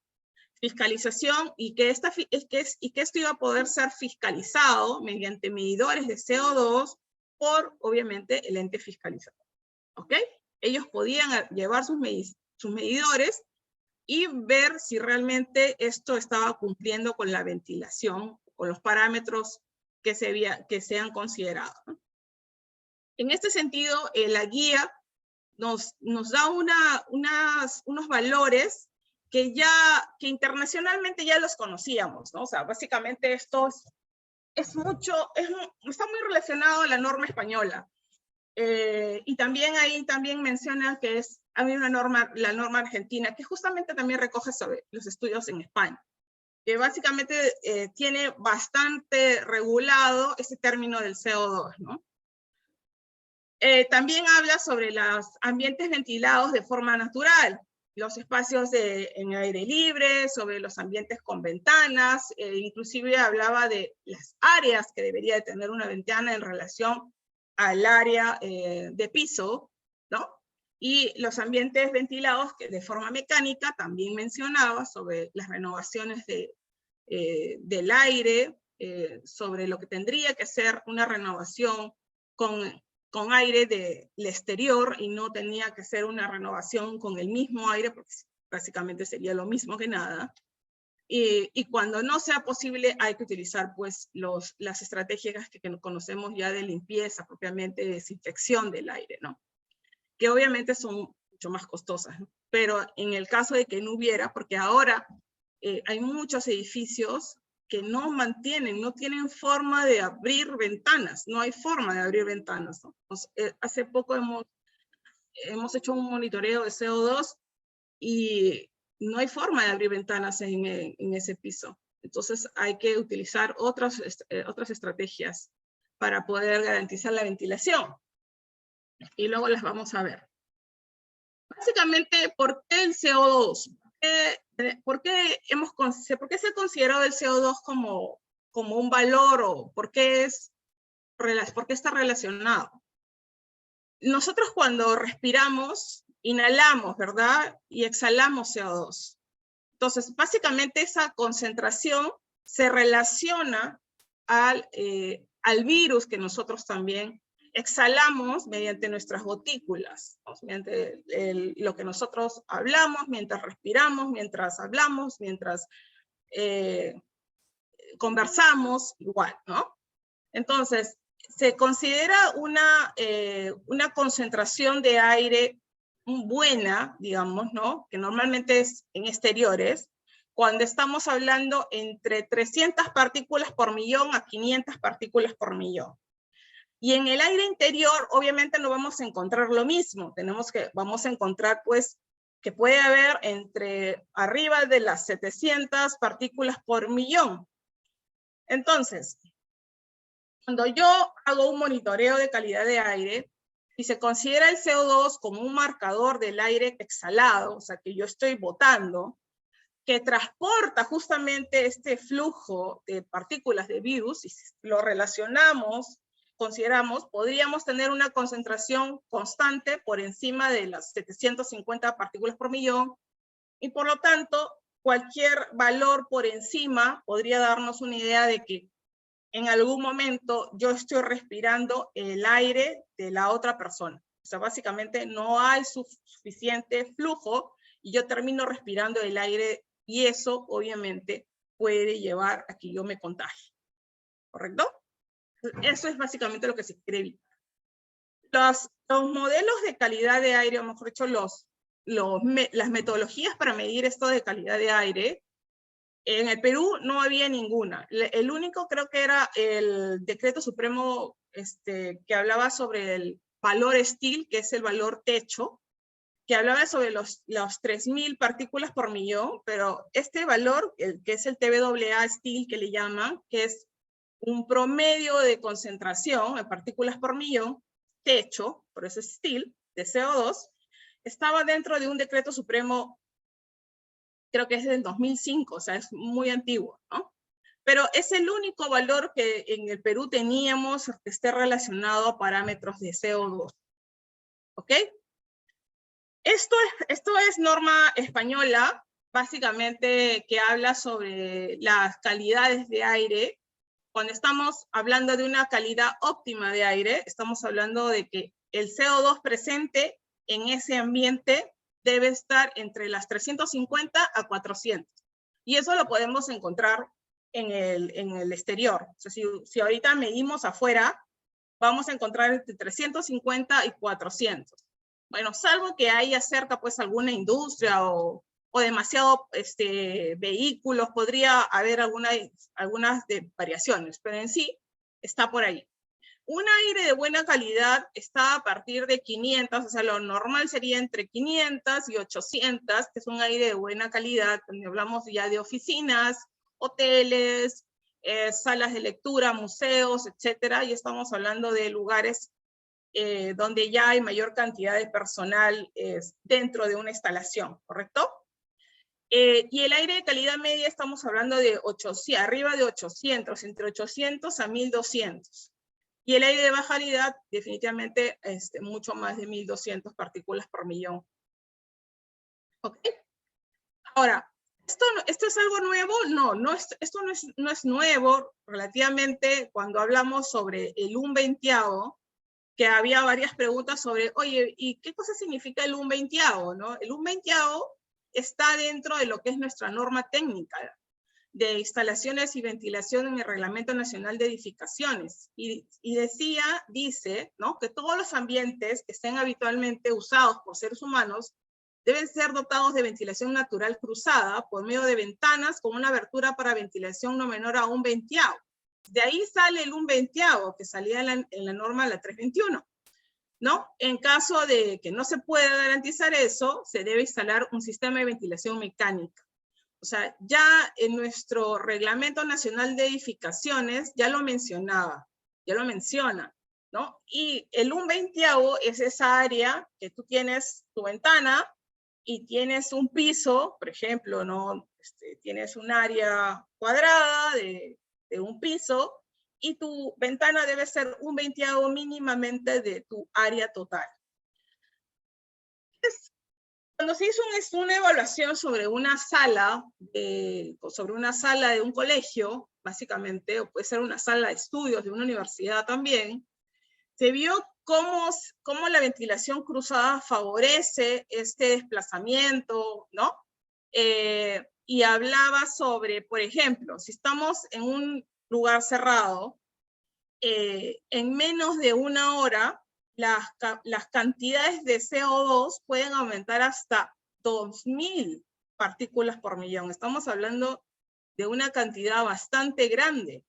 fiscalización y que esto iba a poder ser fiscalizado mediante medidores de CO2 por, obviamente, el ente fiscalizador. ¿Ok? Ellos podían llevar sus medidores y ver si realmente esto estaba cumpliendo con la ventilación, con los parámetros que se han considerado. En este sentido, la guía nos da unos valores que internacionalmente ya los conocíamos, ¿no? O sea, básicamente esto está muy relacionado a la norma española. Y también ahí menciona que hay la norma argentina, que justamente también recoge sobre los estudios en España, que básicamente tiene bastante regulado ese término del CO2, ¿no? También habla sobre los ambientes ventilados de forma natural, los espacios en aire libre, sobre los ambientes con ventanas, inclusive hablaba de las áreas que debería de tener una ventana en relación al área de piso, ¿no? Y los ambientes ventilados que de forma mecánica también mencionaba sobre las renovaciones del aire, sobre lo que tendría que ser una renovación con aire del exterior y no tenía que ser una renovación con el mismo aire, porque básicamente sería lo mismo que nada. Y cuando no sea posible, hay que utilizar pues las estrategias que conocemos ya de limpieza, propiamente de desinfección del aire, ¿no? Que obviamente son mucho más costosas, ¿no? Pero en el caso de que no hubiera, porque ahora hay muchos edificios que no tienen forma de abrir ventanas, no hay forma de abrir ventanas, ¿no? Hace poco hemos hecho un monitoreo de CO2 y no hay forma de abrir ventanas en ese piso. Entonces hay que utilizar otras estrategias para poder garantizar la ventilación. Y luego las vamos a ver. Básicamente, ¿por qué el CO2? ¿Por qué se ha considerado el CO2 como un valor o por qué está relacionado? Nosotros cuando respiramos, inhalamos, ¿verdad? Y exhalamos CO2. Entonces, básicamente esa concentración se relaciona al virus que nosotros también exhalamos mediante nuestras gotículas, ¿no? Mediante lo que nosotros hablamos, mientras respiramos, mientras hablamos, mientras conversamos, igual, ¿no? Entonces, se considera una concentración de aire buena, digamos, ¿no? Que normalmente es en exteriores, cuando estamos hablando entre 300 partículas por millón a 500 partículas por millón. Y en el aire interior, obviamente no vamos a encontrar lo mismo. Vamos a encontrar, pues, que puede haber arriba de las 700 partículas por millón. Entonces, cuando yo hago un monitoreo de calidad de aire, y se considera el CO2 como un marcador del aire exhalado, o sea, que yo estoy botando, que transporta justamente este flujo de partículas de virus, y si lo relacionamos, consideramos, podríamos tener una concentración constante por encima de las 750 partículas por millón, y por lo tanto, cualquier valor por encima podría darnos una idea de que en algún momento yo estoy respirando el aire de la otra persona. O sea, básicamente no hay suficiente flujo y yo termino respirando el aire y eso obviamente puede llevar a que yo me contagie. ¿Correcto? Eso es básicamente lo que se quiere evitar. Los modelos de calidad de aire, o mejor dicho, las metodologías para medir esto de calidad de aire, en el Perú no había ninguna. El único creo que era el decreto supremo que hablaba sobre el valor STIL, que es el valor techo, que hablaba sobre los 3.000 partículas por millón, pero este valor, que es el TBAA STIL que le llaman, que es un promedio de concentración en partículas por millón, techo, por eso es STIL, de CO2, estaba dentro de un decreto supremo, creo que es del 2005, o sea, es muy antiguo, ¿no? Pero es el único valor que en el Perú teníamos que esté relacionado a parámetros de CO2. ¿Ok? Esto es norma española, básicamente, que habla sobre las calidades de aire. Cuando estamos hablando de una calidad óptima de aire, estamos hablando de que el CO2 presente en ese ambiente debe estar entre las 350 a 400. Y eso lo podemos encontrar en el exterior. O sea, si ahorita medimos afuera, vamos a encontrar entre 350 y 400. Bueno, salvo que haya cerca pues alguna industria o demasiado vehículos, podría haber algunas variaciones, pero en sí está por ahí. Un aire de buena calidad está a partir de 500, o sea, lo normal sería entre 500 y 800, que es un aire de buena calidad, donde hablamos ya de oficinas, hoteles, salas de lectura, museos, etcétera, y estamos hablando de lugares donde ya hay mayor cantidad de personal dentro de una instalación, ¿correcto? Y el aire de calidad media estamos hablando de arriba de 800, entre 800 a 1200. Y el aire de baja calidad, definitivamente, mucho más de 1200 partículas por millón. ¿Ok? Ahora, ¿esto es algo nuevo? No, esto no es nuevo. Relativamente, cuando hablamos sobre el 1/20, que había varias preguntas sobre, oye, ¿y qué cosa significa el 1/20? ¿No? El 1/20 está dentro de lo que es nuestra norma técnica de instalaciones y ventilación en el Reglamento Nacional de Edificaciones. Y dice, ¿no?, que todos los ambientes que estén habitualmente usados por seres humanos deben ser dotados de ventilación natural cruzada por medio de ventanas con una abertura para ventilación no menor a 1/20. De ahí sale el 1/20 que salía en la norma la 321, ¿no? En caso de que no se pueda garantizar eso, se debe instalar un sistema de ventilación mecánica. O sea, ya en nuestro Reglamento Nacional de Edificaciones ya lo mencionaba, ya lo menciona, ¿no? Y el 1/20 es esa área que tú tienes tu ventana y tienes un piso, por ejemplo, ¿no? Tienes un área cuadrada de un piso y tu ventana debe ser 1/20 mínimamente de tu área total. Cuando se hizo una evaluación sobre una sala de un colegio, básicamente, o puede ser una sala de estudios de una universidad también, se vio cómo la ventilación cruzada favorece este desplazamiento, ¿no? Y hablaba sobre, por ejemplo, si estamos en un lugar cerrado, en menos de una hora, las cantidades de CO2 pueden aumentar hasta 2.000 partículas por millón. Estamos hablando de una cantidad bastante grande,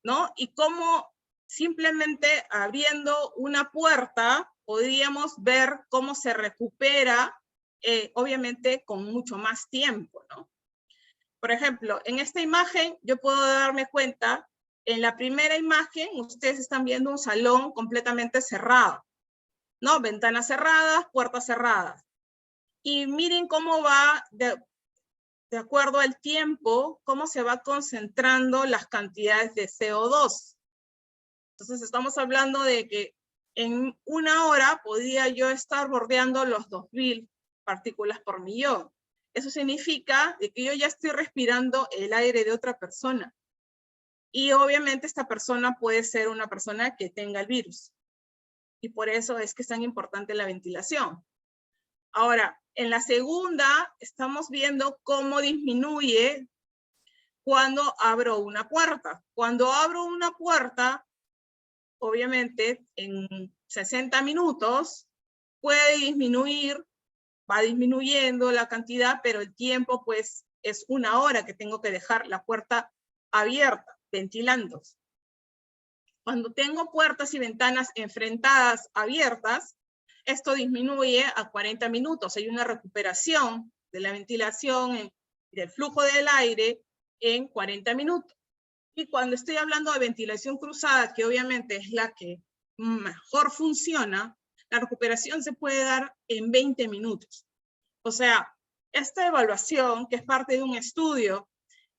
¿no? Y cómo simplemente abriendo una puerta podríamos ver cómo se recupera, obviamente con mucho más tiempo, ¿no? Por ejemplo, en esta imagen yo puedo darme cuenta. En la primera imagen, ustedes están viendo un salón completamente cerrado, ¿no? Ventanas cerradas, puertas cerradas. Y miren cómo va de acuerdo al tiempo, cómo se va concentrando las cantidades de CO2. Entonces estamos hablando de que en 1 hora podía yo estar bordeando los 2000 partículas por millón. Eso significa de que yo ya estoy respirando el aire de otra persona. Y obviamente esta persona puede ser una persona que tenga el virus. Y por eso es que es tan importante la ventilación. Ahora, en la segunda, estamos viendo cómo disminuye cuando abro una puerta. Cuando abro una puerta, obviamente, en 60 minutos, puede disminuir, va disminuyendo la cantidad, pero el tiempo, pues, es 1 hora que tengo que dejar la puerta abierta, ventilando. Cuando tengo puertas y ventanas enfrentadas, abiertas, esto disminuye a 40 minutos. Hay una recuperación de la ventilación, del flujo del aire en 40 minutos. Y cuando estoy hablando de ventilación cruzada, que obviamente es la que mejor funciona, la recuperación se puede dar en 20 minutos. O sea, esta evaluación, que es parte de un estudio,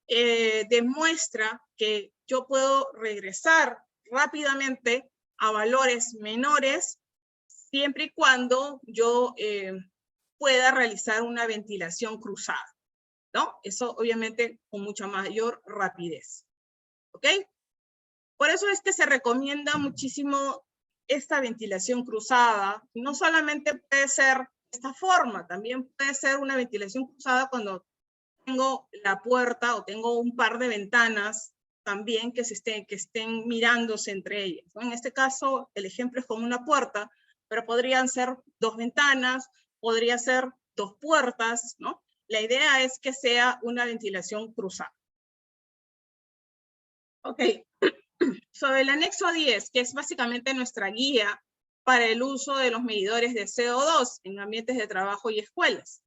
demuestra que yo puedo regresar rápidamente a valores menores siempre y cuando yo pueda realizar una ventilación cruzada, ¿no? Eso obviamente con mucha mayor rapidez, ¿ok? Por eso es que se recomienda muchísimo esta ventilación cruzada. No solamente puede ser de esta forma, también puede ser una ventilación cruzada cuando tengo la puerta o tengo un par de ventanas también que estén mirándose entre ellas, ¿no? En este caso, el ejemplo es con una puerta, pero podrían ser 2 ventanas, podría ser 2 puertas, ¿no? La idea es que sea una ventilación cruzada. Ok, sobre el anexo 10, que es básicamente nuestra guía para el uso de los medidores de CO2 en ambientes de trabajo y escuelas.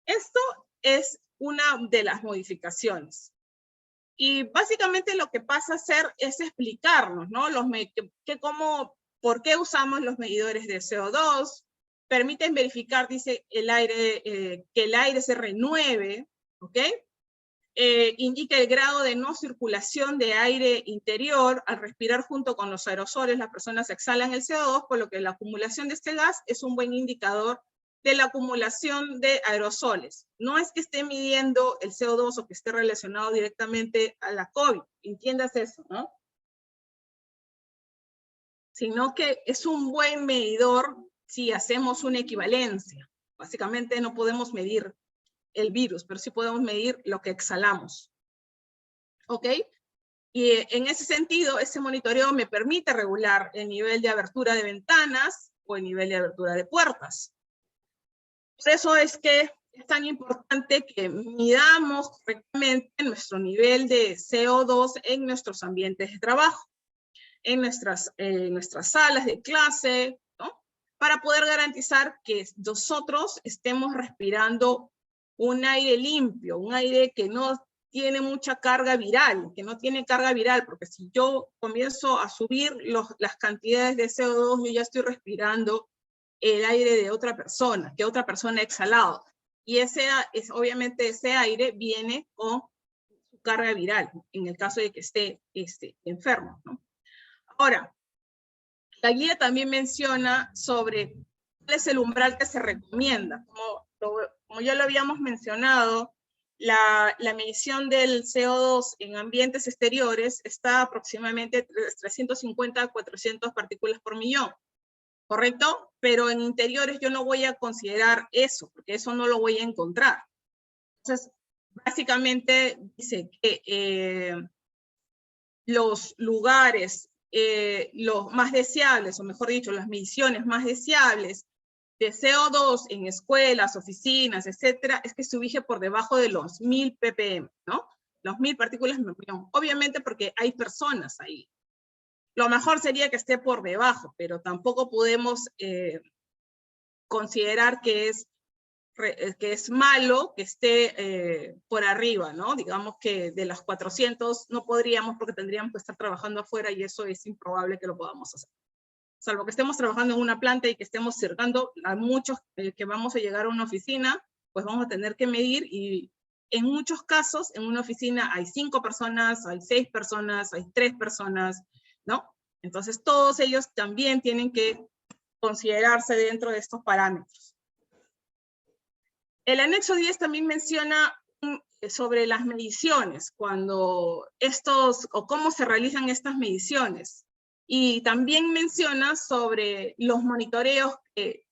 Esto es una de las modificaciones. Y básicamente lo que pasa a ser es explicarnos, ¿no? ¿Por qué usamos los medidores de CO2? Permiten verificar, dice, que el aire se renueve, ¿ok? Indica el grado de no circulación de aire interior. Al respirar junto con los aerosoles, las personas exhalan el CO2, por lo que la acumulación de este gas es un buen indicador de la acumulación de aerosoles. No es que esté midiendo el CO2 o que esté relacionado directamente a la COVID, entiendas eso, ¿no? Sino que es un buen medidor si hacemos una equivalencia. Básicamente no podemos medir el virus, pero sí podemos medir lo que exhalamos. ¿Ok? Y en ese sentido, ese monitoreo me permite regular el nivel de abertura de ventanas o el nivel de abertura de puertas. Por eso es que es tan importante que midamos correctamente nuestro nivel de CO2 en nuestros ambientes de trabajo, en nuestras salas de clase, ¿no? Para poder garantizar que nosotros estemos respirando un aire limpio, un aire que no tiene mucha carga viral, porque si yo comienzo a subir las cantidades de CO2, yo ya estoy respirando el aire de otra persona, que otra persona ha exhalado. Y obviamente ese aire viene con su carga viral, en el caso de que esté enfermo, ¿no? Ahora, la guía también menciona sobre cuál es el umbral que se recomienda. Como ya lo habíamos mencionado, la medición del CO2 en ambientes exteriores está aproximadamente entre 350 a 400 partículas por millón. ¿Correcto? Pero en interiores yo no voy a considerar eso, porque eso no lo voy a encontrar. Entonces, básicamente dice que los lugares, los más deseables, o mejor dicho, las mediciones más deseables de CO2 en escuelas, oficinas, etcétera, es que se ubique por debajo de los 1000 ppm, ¿no? Los 1000 partículas por millón. Obviamente porque hay personas ahí. Lo mejor sería que esté por debajo, pero tampoco podemos considerar que es malo que esté por arriba, ¿no? Digamos que de las 400 no podríamos porque tendríamos que estar trabajando afuera y eso es improbable que lo podamos hacer. Salvo que estemos trabajando en una planta y que estemos cercando a muchos que vamos a llegar a una oficina, pues vamos a tener que medir y en muchos casos, en una oficina hay 5 personas, hay 6 personas, hay 3 personas, ¿no? Entonces, todos ellos también tienen que considerarse dentro de estos parámetros. El anexo 10 también menciona sobre las mediciones, cuando o cómo se realizan estas mediciones. Y también menciona sobre los monitoreos, qué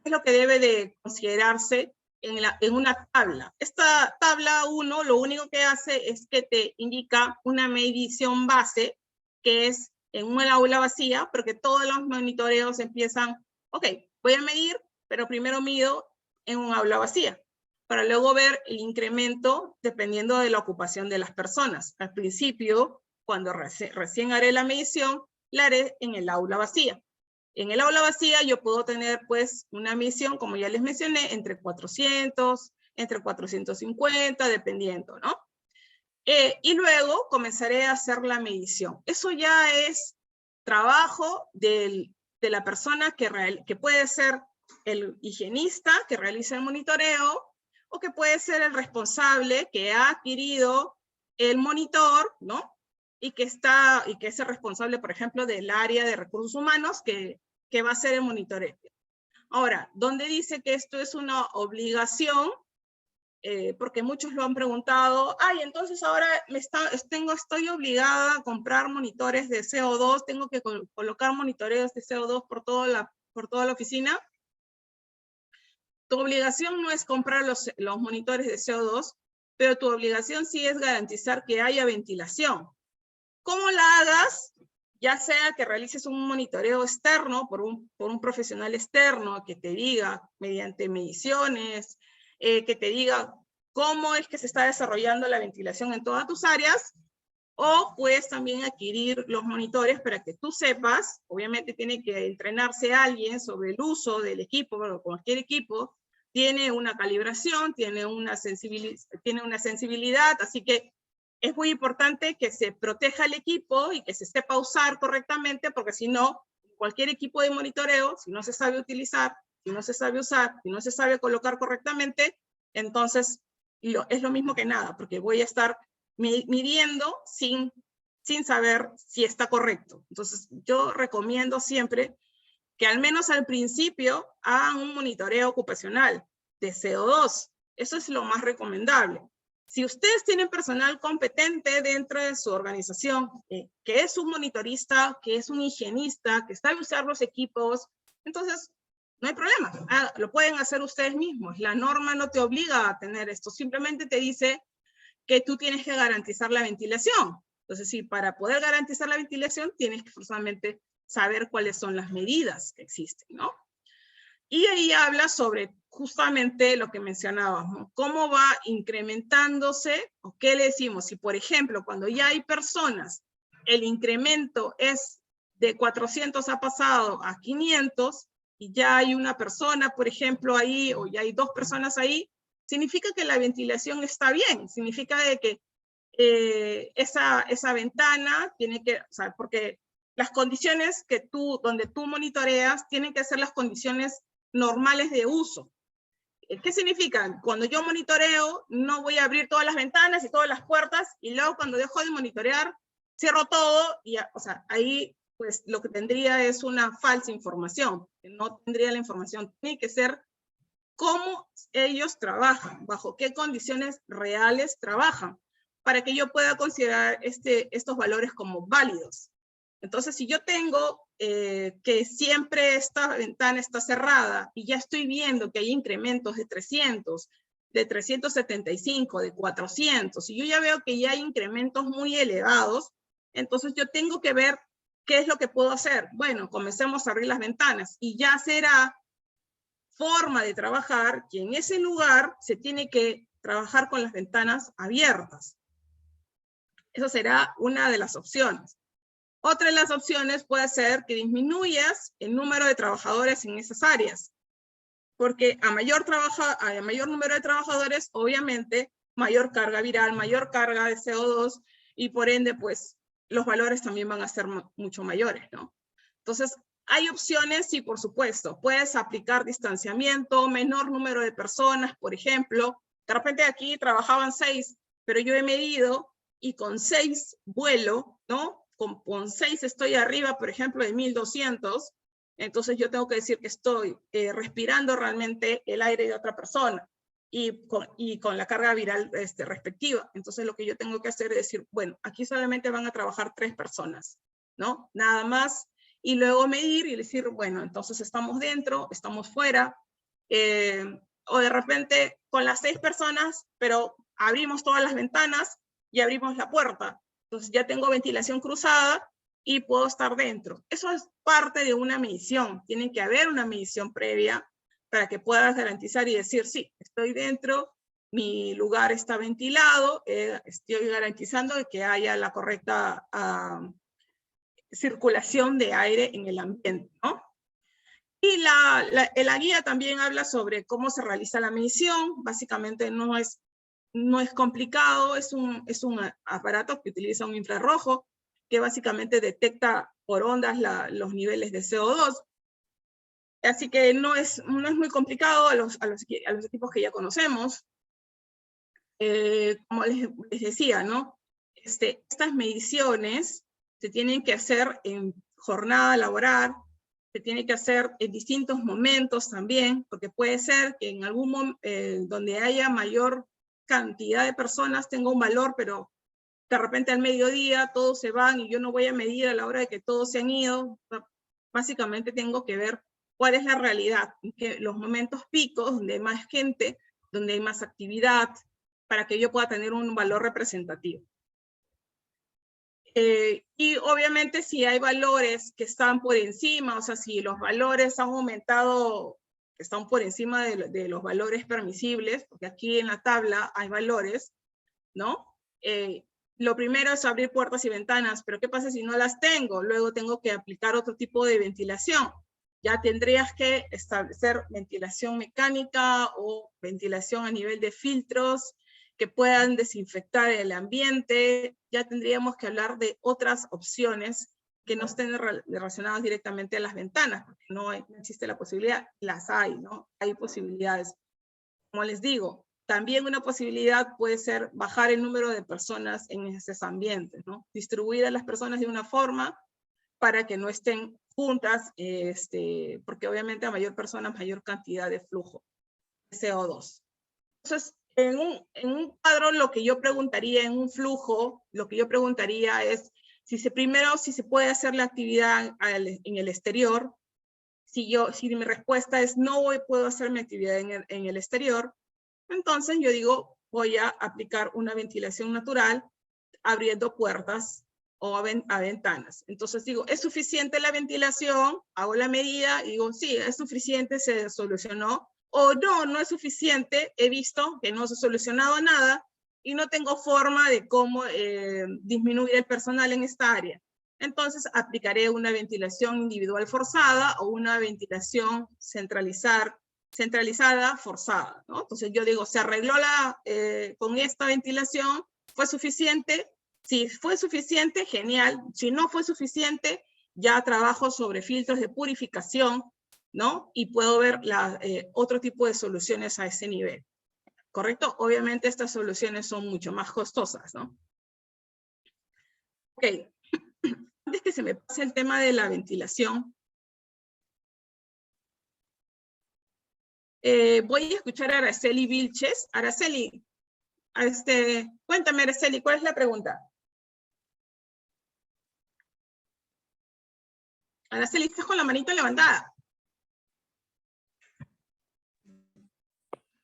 es lo que debe de considerarse en una tabla. Esta tabla 1 lo único que hace es que te indica una medición base, que es en una aula vacía, porque todos los monitoreos empiezan, ok, voy a medir, pero primero mido en un aula vacía, para luego ver el incremento dependiendo de la ocupación de las personas. Al principio, cuando recién haré la medición, la haré en el aula vacía. En el aula vacía yo puedo tener pues una medición, como ya les mencioné, entre 400, entre 450, dependiendo, ¿no? Y luego comenzaré a hacer la medición. Eso ya es trabajo de la persona que puede ser el higienista que realiza el monitoreo, o que puede ser el responsable que ha adquirido el monitor, ¿no? Y que es el responsable, por ejemplo, del área de recursos humanos que va a hacer el monitoreo. Ahora, ¿dónde dice que esto es una obligación? Porque muchos lo han preguntado, ay, entonces ahora estoy obligada a comprar monitores de CO2, tengo que colocar monitoreos de CO2 por toda la oficina. Tu obligación no es comprar los monitores de CO2, pero tu obligación sí es garantizar que haya ventilación. ¿Cómo la hagas? Ya sea que realices un monitoreo externo por un profesional externo que te diga mediante mediciones, que te diga cómo es que se está desarrollando la ventilación en todas tus áreas, o puedes también adquirir los monitores para que tú sepas, obviamente tiene que entrenarse alguien sobre el uso del equipo, bueno, cualquier equipo tiene una calibración, tiene una sensibilidad, así que es muy importante que se proteja el equipo y que se sepa usar correctamente, porque si no, cualquier equipo de monitoreo, si no se sabe utilizar, si no se sabe usar, si no se sabe colocar correctamente, entonces es lo mismo que nada, porque voy a estar midiendo sin saber si está correcto. Entonces, yo recomiendo siempre que al menos al principio hagan un monitoreo ocupacional de CO2. Eso es lo más recomendable. Si ustedes tienen personal competente dentro de su organización, que es un monitorista, que es un higienista, que sabe usar los equipos, entonces no hay problema. Lo pueden hacer ustedes mismos. La norma no te obliga a tener esto, simplemente te dice que tú tienes que garantizar la ventilación. Entonces, sí, para poder garantizar la ventilación, tienes que forzosamente saber cuáles son las medidas que existen, ¿no? Y ahí habla sobre justamente lo que mencionábamos, ¿no? Cómo va incrementándose, o qué le decimos, si por ejemplo, cuando ya hay personas, el incremento es de 400 ha pasado a 500, y ya hay una persona, por ejemplo, ahí, o ya hay 2 personas ahí, significa que la ventilación está bien, significa de que esa ventana tiene que, o sea, porque las condiciones donde tú monitoreas, tienen que ser las condiciones normales de uso. ¿Qué significa? Cuando yo monitoreo, no voy a abrir todas las ventanas y todas las puertas, y luego cuando dejo de monitorear, cierro todo, y o sea, ahí pues lo que tendría es una falsa información, que no tendría la información. Tiene que ser cómo ellos trabajan, bajo qué condiciones reales trabajan, para que yo pueda considerar estos valores como válidos. Entonces, si yo tengo que siempre esta ventana está cerrada y ya estoy viendo que hay incrementos de 300, de 375, de 400, y yo ya veo que ya hay incrementos muy elevados, entonces yo tengo que ver qué es lo que puedo hacer. Bueno, comencemos a abrir las ventanas y ya será forma de trabajar que en ese lugar se tiene que trabajar con las ventanas abiertas. Esa será una de las opciones. Otra de las opciones puede ser que disminuyas el número de trabajadores en esas áreas, porque a mayor número de trabajadores, obviamente, mayor carga viral, mayor carga de CO2, y por ende, pues, los valores también van a ser mucho mayores, ¿no? Entonces, hay opciones, sí, por supuesto. Puedes aplicar distanciamiento, menor número de personas, por ejemplo, De repente aquí trabajaban 6, pero yo he medido y con 6 vuelo, ¿no? Con 6 estoy arriba, por ejemplo, de 1200, entonces yo tengo que decir que estoy respirando realmente el aire de otra persona y con la carga viral respectiva. Entonces lo que yo tengo que hacer es decir, bueno, aquí solamente van a trabajar 3 personas, ¿no? Nada más. Y luego medir y decir, bueno, entonces estamos dentro, estamos fuera, o de repente con las 6 personas, pero abrimos todas las ventanas y abrimos la puerta. Entonces ya tengo ventilación cruzada y puedo estar dentro. Eso es parte de una medición. Tiene que haber una medición previa para que puedas garantizar y decir, sí, estoy dentro, mi lugar está ventilado, estoy garantizando que haya la correcta circulación de aire en el ambiente, ¿no? Y la guía también habla sobre cómo se realiza la medición. Básicamente no es complicado, es un aparato que utiliza un infrarrojo que básicamente detecta por ondas los niveles de CO2. Así que no es muy complicado a los equipos que ya conocemos. Como les decía, ¿no? Estas mediciones se tienen que hacer en jornada laboral, se tiene que hacer en distintos momentos también, porque puede ser que en algún momento donde haya mayor cantidad de personas tenga un valor, pero de repente al mediodía todos se van y yo no voy a medir a la hora de que todos se han ido. Básicamente tengo que ver cuál es la realidad, que los momentos picos, donde hay más gente, donde hay más actividad, para que yo pueda tener un valor representativo. Y obviamente si hay valores que están por encima, o sea, si los valores han aumentado, están por encima de los valores permisibles, porque aquí en la tabla hay valores, ¿no? Lo primero es abrir puertas y ventanas, pero ¿qué pasa si no las tengo? Luego tengo que aplicar otro tipo de ventilación. Ya tendrías que establecer ventilación mecánica o ventilación a nivel de filtros que puedan desinfectar el ambiente. Ya tendríamos que hablar de otras opciones que no estén relacionadas directamente a las ventanas, porque no existe la posibilidad, las hay, ¿no? Hay posibilidades. Como les digo, también una posibilidad puede ser bajar el número de personas en esos ambientes, ¿no? Distribuir a las personas de una forma para que no estén juntas, porque obviamente a mayor persona, mayor cantidad de flujo de CO2. Entonces, en un cuadro, lo que yo preguntaría, en un flujo, lo que yo preguntaría es, si se puede hacer la actividad en el exterior. Si mi respuesta es no puedo hacer mi actividad en el exterior, entonces yo digo, voy a aplicar una ventilación natural abriendo puertas o a ventanas. Entonces digo, ¿es suficiente la ventilación? Hago la medida y digo, sí, es suficiente, se solucionó. O no, no es suficiente, he visto que no se ha solucionado nada y no tengo forma de cómo disminuir el personal en esta área. Entonces aplicaré una ventilación individual forzada o una ventilación centralizada forzada, ¿no? Entonces yo digo, ¿se arregló con esta ventilación? ¿Fue suficiente? Si fue suficiente, genial. Si no fue suficiente, ya trabajo sobre filtros de purificación, ¿no? Y puedo ver otro tipo de soluciones a ese nivel, ¿correcto? Obviamente estas soluciones son mucho más costosas, ¿no? Ok, antes que se me pase el tema de la ventilación, voy a escuchar a Araceli Vilches. Araceli, cuéntame, Araceli, ¿cuál es la pregunta? Araceli, estás con la manita levantada.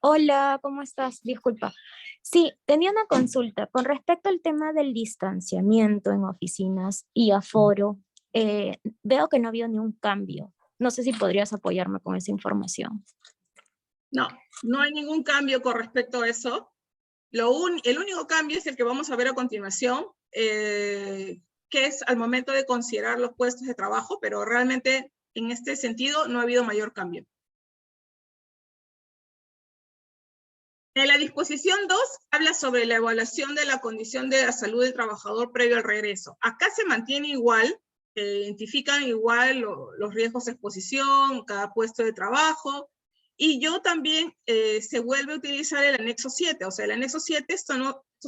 Hola, ¿cómo estás? Disculpa. Sí, tenía una consulta con respecto al tema del distanciamiento en oficinas y aforo. Veo que no ha habido ni un cambio. No sé si podrías apoyarme con esa información. No, no hay ningún cambio con respecto a eso. El único cambio es el que vamos a ver a continuación, que es al momento de considerar los puestos de trabajo, pero realmente en este sentido no ha habido mayor cambio. En la disposición 2 habla sobre la evaluación de la condición de la salud del trabajador previo al regreso. Acá se mantiene igual, se identifican igual los riesgos de exposición, cada puesto de trabajo, Y yo también se vuelve a utilizar el anexo 7, o sea, el anexo 7 esto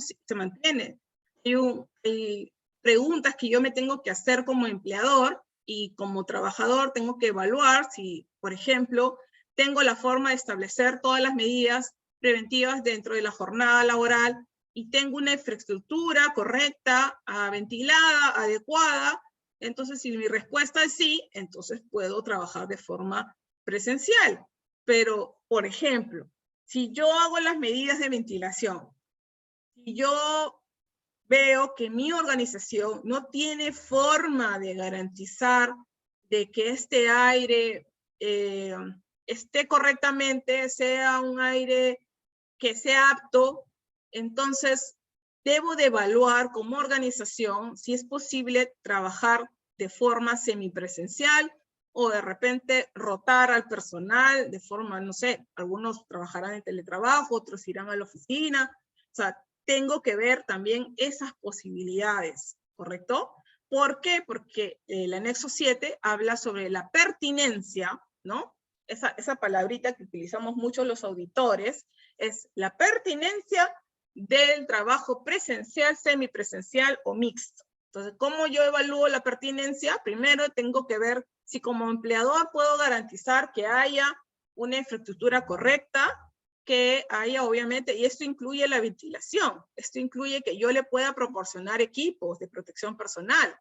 se mantiene. Hay preguntas que yo me tengo que hacer como empleador y como trabajador tengo que evaluar si, por ejemplo, tengo la forma de establecer todas las medidas preventivas dentro de la jornada laboral y tengo una infraestructura correcta, ventilada, adecuada. Entonces, si mi respuesta es sí, entonces puedo trabajar de forma presencial. Pero, por ejemplo, si yo hago las medidas de ventilación, si yo veo que mi organización no tiene forma de garantizar de que este aire esté correctamente, sea un aire que sea apto, entonces debo de evaluar como organización si es posible trabajar de forma semipresencial o de repente rotar al personal de forma, no sé, algunos trabajarán en teletrabajo, otros irán a la oficina. O sea, tengo que ver también esas posibilidades, ¿correcto? ¿Por qué? Porque el anexo 7 habla sobre la pertinencia, ¿no? Esa palabrita que utilizamos mucho los auditores, es la pertinencia del trabajo presencial, semipresencial o mixto. Entonces, ¿cómo yo evalúo la pertinencia? Primero tengo que ver si como empleador puedo garantizar que haya una infraestructura correcta, que haya obviamente, y esto incluye la ventilación, esto incluye que yo le pueda proporcionar equipos de protección personal,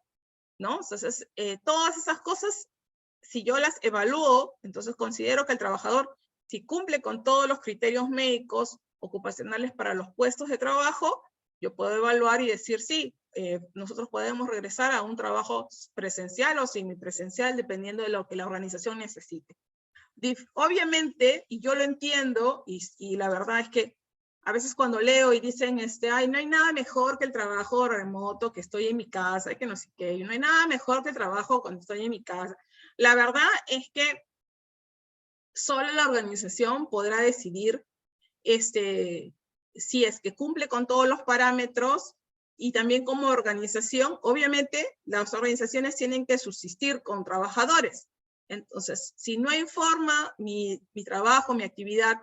¿no? Entonces, todas esas cosas, si yo las evalúo, entonces considero que el trabajador, si cumple con todos los criterios médicos ocupacionales para los puestos de trabajo, yo puedo evaluar y decir, sí, nosotros podemos regresar a un trabajo presencial o semipresencial, dependiendo de lo que la organización necesite. Obviamente, y yo lo entiendo, y la verdad es que a veces cuando leo y dicen, ay, no hay nada mejor que el trabajo remoto, que estoy en mi casa, y que no sé qué, no hay nada mejor que el trabajo cuando estoy en mi casa. La verdad es que solo la organización podrá decidir si es que cumple con todos los parámetros, y también como organización, obviamente las organizaciones tienen que subsistir con trabajadores. Entonces, si no informa mi trabajo, mi actividad,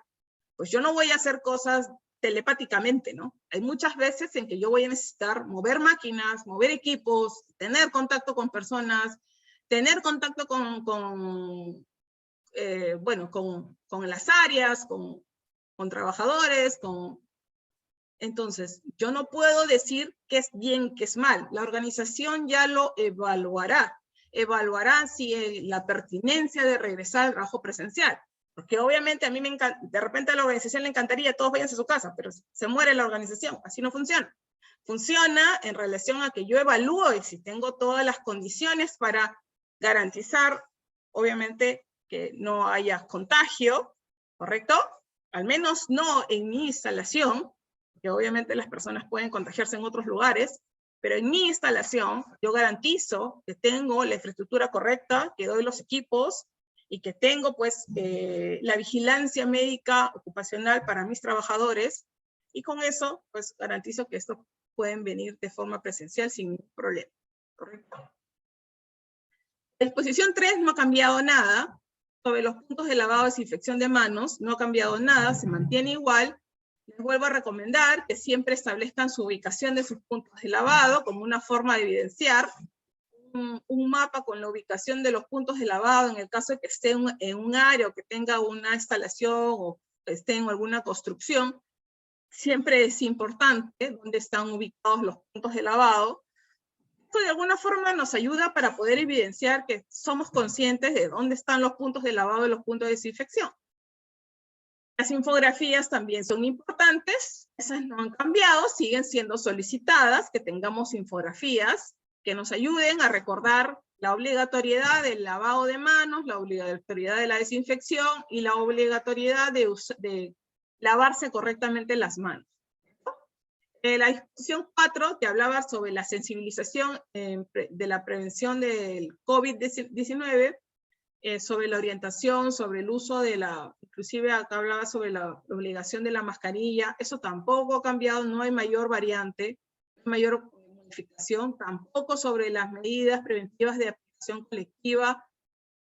pues yo no voy a hacer cosas telepáticamente, ¿no? Hay muchas veces en que yo voy a necesitar mover máquinas, mover equipos, tener contacto con personas, tener contacto con las áreas, con trabajadores, Entonces, yo no puedo decir qué es bien, qué es mal. La organización ya lo evaluará. Evaluará si la pertinencia de regresar al trabajo presencial. Porque obviamente a mí me encanta, de repente a la organización le encantaría, todos vayan a su casa, pero se muere la organización. Así no funciona. Funciona en relación a que yo evalúo y si tengo todas las condiciones para garantizar, obviamente, que no haya contagio, ¿correcto? Al menos no en mi instalación, que obviamente las personas pueden contagiarse en otros lugares, pero en mi instalación yo garantizo que tengo la infraestructura correcta, que doy los equipos y que tengo pues la vigilancia médica ocupacional para mis trabajadores, y con eso pues garantizo que estos pueden venir de forma presencial sin ningún problema, ¿correcto? La disposición 3 no ha cambiado nada. Sobre los puntos de lavado y desinfección de manos, no ha cambiado nada, se mantiene igual. Les vuelvo a recomendar que siempre establezcan su ubicación de sus puntos de lavado como una forma de evidenciar un mapa con la ubicación de los puntos de lavado en el caso de que esté en un área o que tenga una instalación o esté en alguna construcción. Siempre es importante dónde están ubicados los puntos de lavado. Esto de alguna forma nos ayuda para poder evidenciar que somos conscientes de dónde están los puntos de lavado y los puntos de desinfección. Las infografías también son importantes, esas no han cambiado, siguen siendo solicitadas, que tengamos infografías que nos ayuden a recordar la obligatoriedad del lavado de manos, la obligatoriedad de la desinfección y la obligatoriedad de lavarse correctamente las manos. La disposición 4 te hablaba sobre la sensibilización de la prevención del COVID-19, sobre la orientación, sobre el uso de inclusive acá hablaba sobre la obligación de la mascarilla. Eso tampoco ha cambiado, no hay mayor variante, no hay mayor modificación, tampoco sobre las medidas preventivas de aplicación colectiva,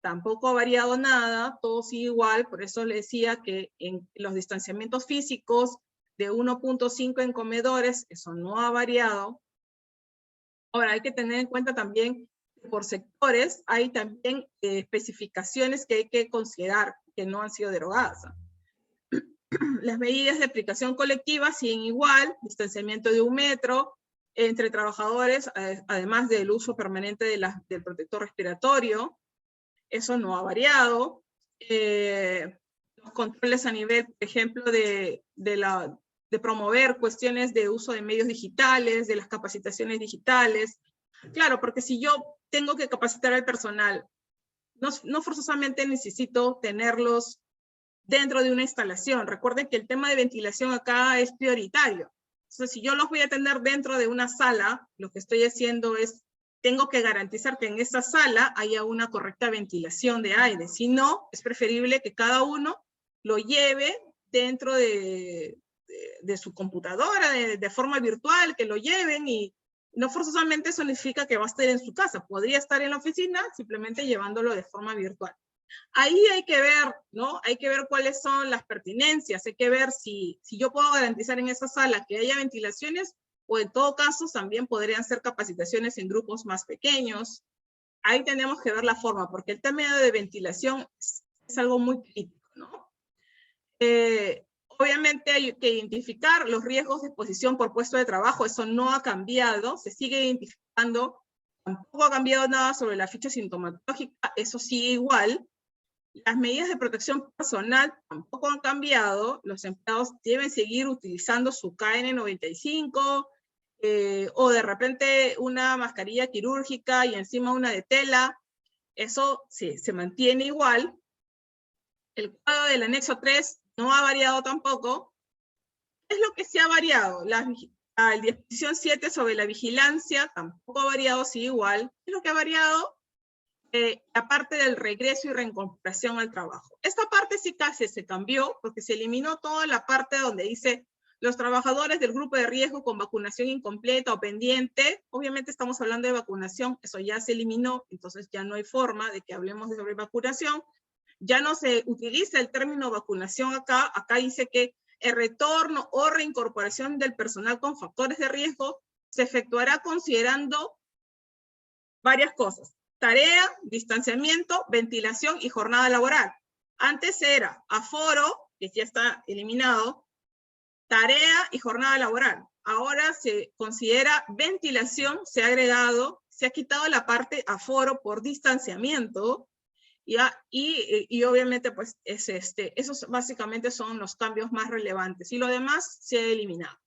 tampoco ha variado nada, todo sigue igual, por eso le decía que en los distanciamientos físicos de 1.5 en comedores, eso no ha variado. Ahora, hay que tener en cuenta también que por sectores hay también especificaciones que hay que considerar que no han sido derogadas. Las medidas de aplicación colectiva siguen igual, distanciamiento de 1 metro entre trabajadores, además del uso permanente del protector respiratorio. Eso no ha variado. Los controles a nivel, por ejemplo, de promover cuestiones de uso de medios digitales, de las capacitaciones digitales. Claro, porque si yo tengo que capacitar al personal, no forzosamente necesito tenerlos dentro de una instalación. Recuerden que el tema de ventilación acá es prioritario. Entonces, si yo los voy a tener dentro de una sala, lo que estoy haciendo es, tengo que garantizar que en esa sala haya una correcta ventilación de aire. Si no, es preferible que cada uno lo lleve dentro de su computadora, de forma virtual, que lo lleven, y no forzosamente eso significa que va a estar en su casa. Podría estar en la oficina simplemente llevándolo de forma virtual. Ahí hay que ver, ¿no? Hay que ver cuáles son las pertinencias, hay que ver si yo puedo garantizar en esa sala que haya ventilaciones, o en todo caso también podrían ser capacitaciones en grupos más pequeños. Ahí tenemos que ver la forma, porque el tema de ventilación es algo muy crítico, ¿no? Obviamente hay que identificar los riesgos de exposición por puesto de trabajo, eso no ha cambiado, se sigue identificando, tampoco ha cambiado nada sobre la ficha sintomatológica, eso sigue igual. Las medidas de protección personal tampoco han cambiado, los empleados deben seguir utilizando su KN95, o de repente una mascarilla quirúrgica y encima una de tela, eso sí, se mantiene igual. El cuadro del anexo 3 no ha variado tampoco. ¿Qué es lo que sí ha variado? La disposición 7 sobre la vigilancia tampoco ha variado, sí igual. ¿Qué es lo que ha variado? La parte del regreso y reincorporación al trabajo. Esta parte sí casi se cambió, porque se eliminó toda la parte donde dice los trabajadores del grupo de riesgo con vacunación incompleta o pendiente. Obviamente estamos hablando de vacunación, eso ya se eliminó, entonces ya no hay forma de que hablemos sobre vacunación. Ya no se utiliza el término vacunación acá, acá dice que el retorno o reincorporación del personal con factores de riesgo se efectuará considerando varias cosas: tarea, distanciamiento, ventilación y jornada laboral. Antes era aforo, que ya está eliminado, tarea y jornada laboral. Ahora se considera ventilación, se ha agregado, se ha quitado la parte aforo por distanciamiento, y obviamente pues esos básicamente son los cambios más relevantes, y lo demás se ha eliminado.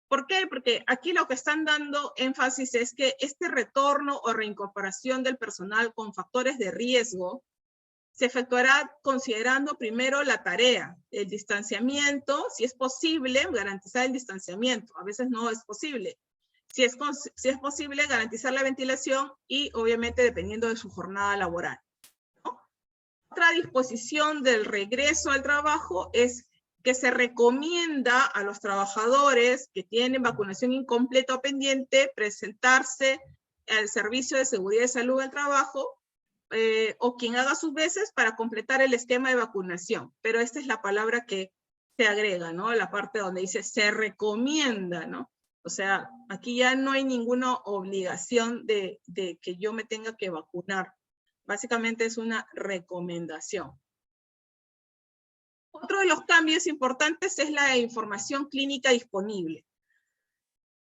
¿Por qué? Porque aquí lo que están dando énfasis es que este retorno o reincorporación del personal con factores de riesgo se efectuará considerando primero la tarea, el distanciamiento, si es posible, garantizar el distanciamiento. A veces no es posible. Si es posible, garantizar la ventilación y obviamente dependiendo de su jornada laboral, ¿no? Otra disposición del regreso al trabajo es que se recomienda a los trabajadores que tienen vacunación incompleta o pendiente presentarse al Servicio de Seguridad y Salud del Trabajo, o quien haga sus veces para completar el esquema de vacunación. Pero esta es la palabra que se agrega, ¿no? La parte donde dice se recomienda, ¿no? O sea, aquí ya no hay ninguna obligación de que yo me tenga que vacunar. Básicamente es una recomendación. Otro de los cambios importantes es la información clínica disponible.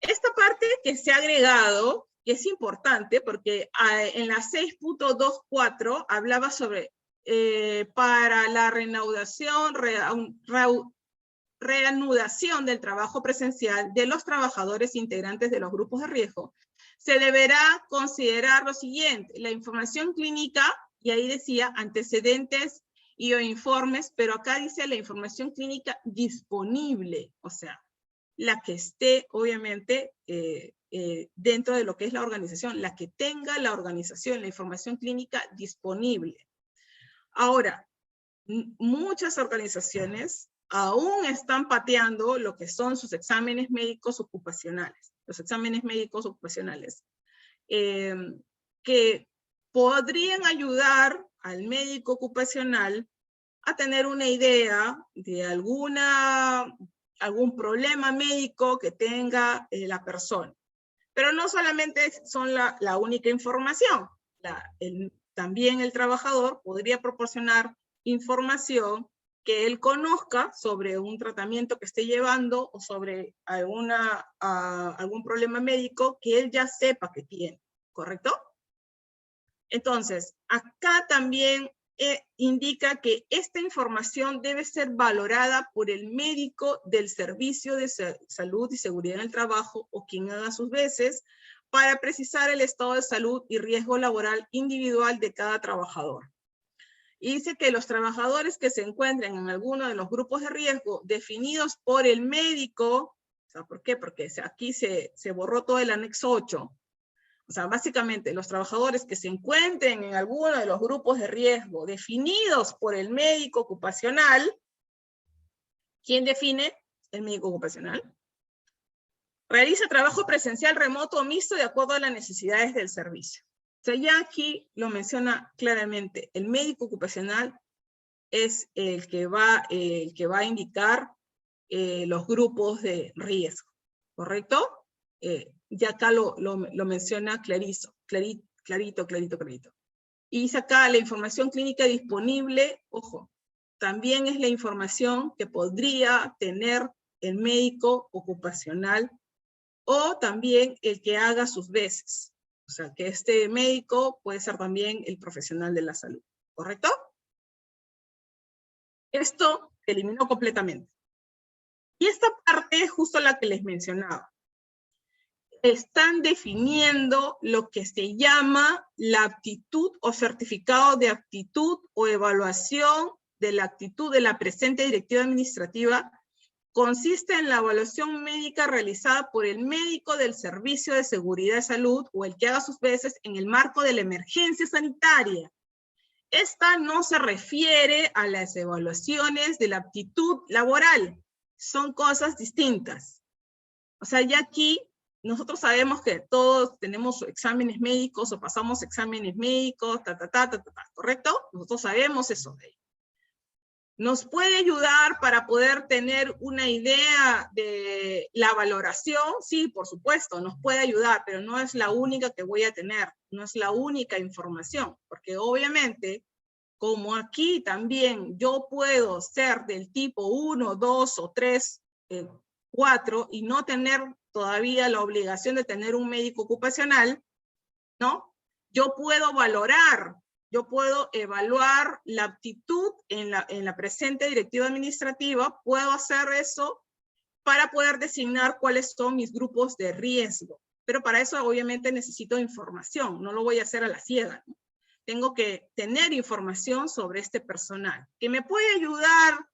Esta parte que se ha agregado, que es importante porque en la 6.24 hablaba sobre para la reanudación del trabajo presencial de los trabajadores integrantes de los grupos de riesgo, se deberá considerar lo siguiente: la información clínica, y ahí decía antecedentes y o informes, pero acá dice la información clínica disponible, o sea, la que esté obviamente dentro de lo que es la organización, la que tenga la organización, la información clínica disponible. Ahora, muchas organizaciones aún están pateando lo que son sus exámenes médicos ocupacionales, los exámenes médicos ocupacionales, que podrían ayudar al médico ocupacional a tener una idea de algún problema médico que tenga la persona. Pero no solamente son la única información. También el trabajador podría proporcionar información que él conozca sobre un tratamiento que esté llevando o sobre algún problema médico que él ya sepa que tiene, ¿correcto? Entonces, acá también indica que esta información debe ser valorada por el médico del Servicio de Salud y Seguridad en el Trabajo o quien haga sus veces para precisar el estado de salud y riesgo laboral individual de cada trabajador. Y dice que los trabajadores que se encuentren en alguno de los grupos de riesgo definidos por el médico, o sea, ¿por qué? Porque aquí se borró todo el anexo 8. O sea, básicamente los trabajadores que se encuentren en alguno de los grupos de riesgo definidos por el médico ocupacional, ¿quién define? El médico ocupacional. Realiza trabajo presencial, remoto o mixto de acuerdo a las necesidades del servicio. O sea, ya aquí lo menciona claramente, el médico ocupacional es el que va a indicar los grupos de riesgo, ¿correcto? Ya acá lo menciona clarito. Y dice acá, la información clínica disponible, ojo, también es la información que podría tener el médico ocupacional o también el que haga sus veces. O sea, que este médico puede ser también el profesional de la salud, ¿correcto? Esto se eliminó completamente. Y esta parte es justo la que les mencionaba. Están definiendo lo que se llama la aptitud o certificado de aptitud o evaluación de la aptitud de la presente directiva administrativa. Consiste en la evaluación médica realizada por el médico del Servicio de Seguridad de Salud o el que haga sus veces en el marco de la emergencia sanitaria. Esta no se refiere a las evaluaciones de la aptitud laboral. Son cosas distintas. O sea, ya aquí nosotros sabemos que todos tenemos exámenes médicos o pasamos exámenes médicos, ¿correcto? Nosotros sabemos eso de ello. ¿Nos puede ayudar para poder tener una idea de la valoración? Sí, por supuesto, nos puede ayudar, pero no es la única que voy a tener, no es la única información, porque obviamente, como aquí también yo puedo ser del tipo 1, 2 o 3, 4 y no tener todavía la obligación de tener un médico ocupacional, ¿no? Yo puedo valorar, yo puedo evaluar la aptitud en la presente directiva administrativa, puedo hacer eso para poder designar cuáles son mis grupos de riesgo. Pero para eso obviamente necesito información, no lo voy a hacer a la ciega, ¿no? Tengo que tener información sobre este personal, que me puede ayudar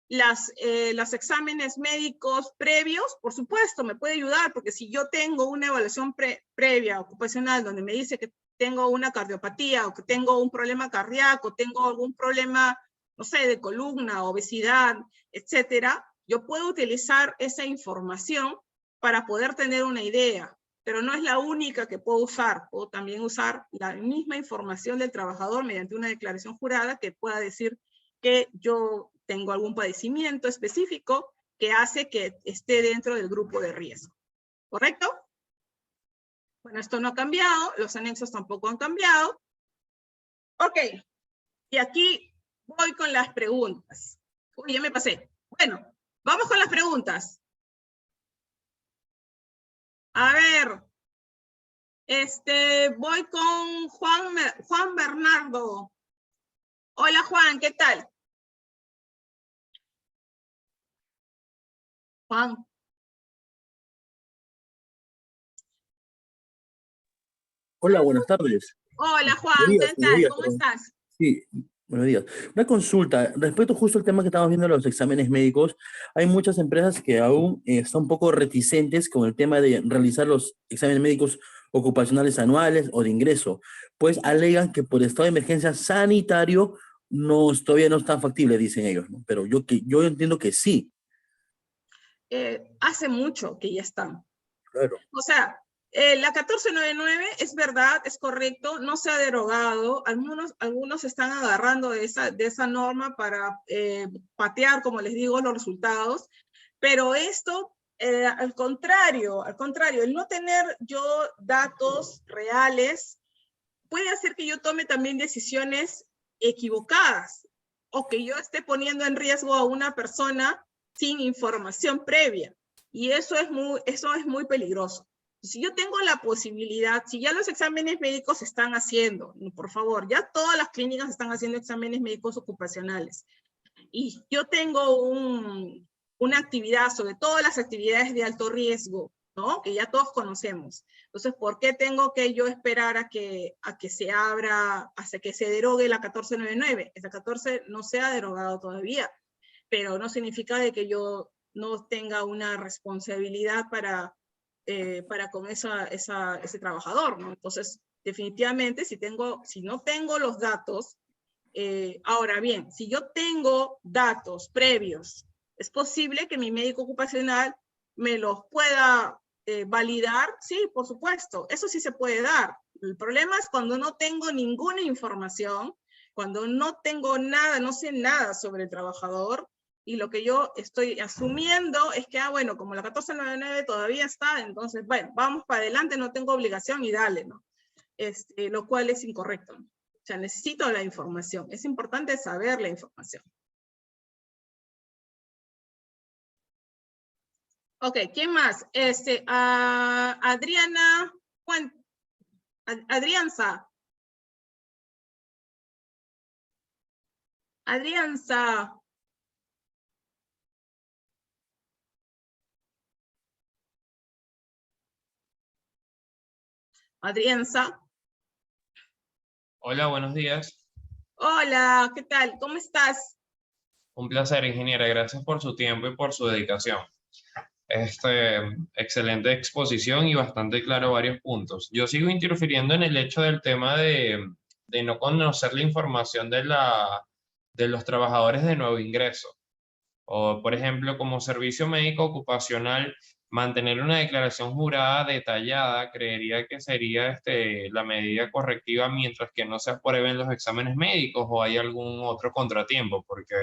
los exámenes médicos previos, por supuesto, me puede ayudar, porque si yo tengo una evaluación previa ocupacional donde me dice que tengo una cardiopatía o que tengo un problema cardíaco, tengo algún problema, no sé, de columna, obesidad, etcétera, yo puedo utilizar esa información para poder tener una idea, pero no es la única que puedo usar. Puedo también usar la misma información del trabajador mediante una declaración jurada que pueda decir que yo tengo algún padecimiento específico que hace que esté dentro del grupo de riesgo. ¿Correcto? Bueno, esto no ha cambiado, los anexos tampoco han cambiado. Ok, y aquí voy con las preguntas. Uy, ya me pasé. Bueno, vamos con las preguntas. A ver, voy con Juan Bernardo. Hola Juan, ¿qué tal? Juan. Hola, buenas tardes. Hola Juan, ¿qué tal? ¿Cómo estás? Sí, buenos días. Una consulta, respecto justo al tema que estamos viendo de los exámenes médicos, hay muchas empresas que aún están un poco reticentes con el tema de realizar los exámenes médicos ocupacionales anuales o de ingreso, pues alegan que por estado de emergencia sanitario todavía no es tan factible, dicen ellos, ¿no? Pero yo entiendo que sí. Hace mucho que ya están. Claro. O sea, La 1499 es verdad, es correcto, no se ha derogado. Algunos están agarrando de esa norma para patear, como les digo, los resultados. Pero esto, al contrario, el no tener yo datos reales puede hacer que yo tome también decisiones equivocadas o que yo esté poniendo en riesgo a una persona sin información previa. Y eso es muy peligroso. Si yo tengo la posibilidad, si ya los exámenes médicos se están haciendo, por favor, ya todas las clínicas están haciendo exámenes médicos ocupacionales, y yo tengo una actividad, sobre todo las actividades de alto riesgo, ¿no? Que ya todos conocemos. Entonces, ¿por qué tengo que yo esperar a que se abra, hasta que se derogue la 1499? Esa 14 no se ha derogado todavía, pero no significa de que yo no tenga una responsabilidad para con ese trabajador, ¿no? Entonces, definitivamente, si no tengo los datos, ahora bien, si yo tengo datos previos, es posible que mi médico ocupacional me los pueda validar, sí, por supuesto, eso sí se puede dar. El problema es cuando no tengo ninguna información, cuando no tengo nada, no sé nada sobre el trabajador, y lo que yo estoy asumiendo es que, bueno, como la 1499 todavía está, entonces, bueno, vamos para adelante, no tengo obligación y dale, ¿no? Lo cual es incorrecto, ¿no? O sea, necesito la información. Es importante saber la información. Ok, ¿quién más? Adriana, Adrianza. Adrianza. Adrianza. Hola, buenos días. Hola, ¿qué tal? ¿Cómo estás? Un placer, ingeniera. Gracias por su tiempo y por su dedicación. Excelente exposición y bastante claro varios puntos. Yo sigo interfiriendo en el hecho del tema de no conocer la información de los trabajadores de nuevo ingreso. O, por ejemplo, como servicio médico ocupacional, mantener una declaración jurada detallada, creería que sería la medida correctiva mientras que no se aprueben los exámenes médicos o hay algún otro contratiempo, porque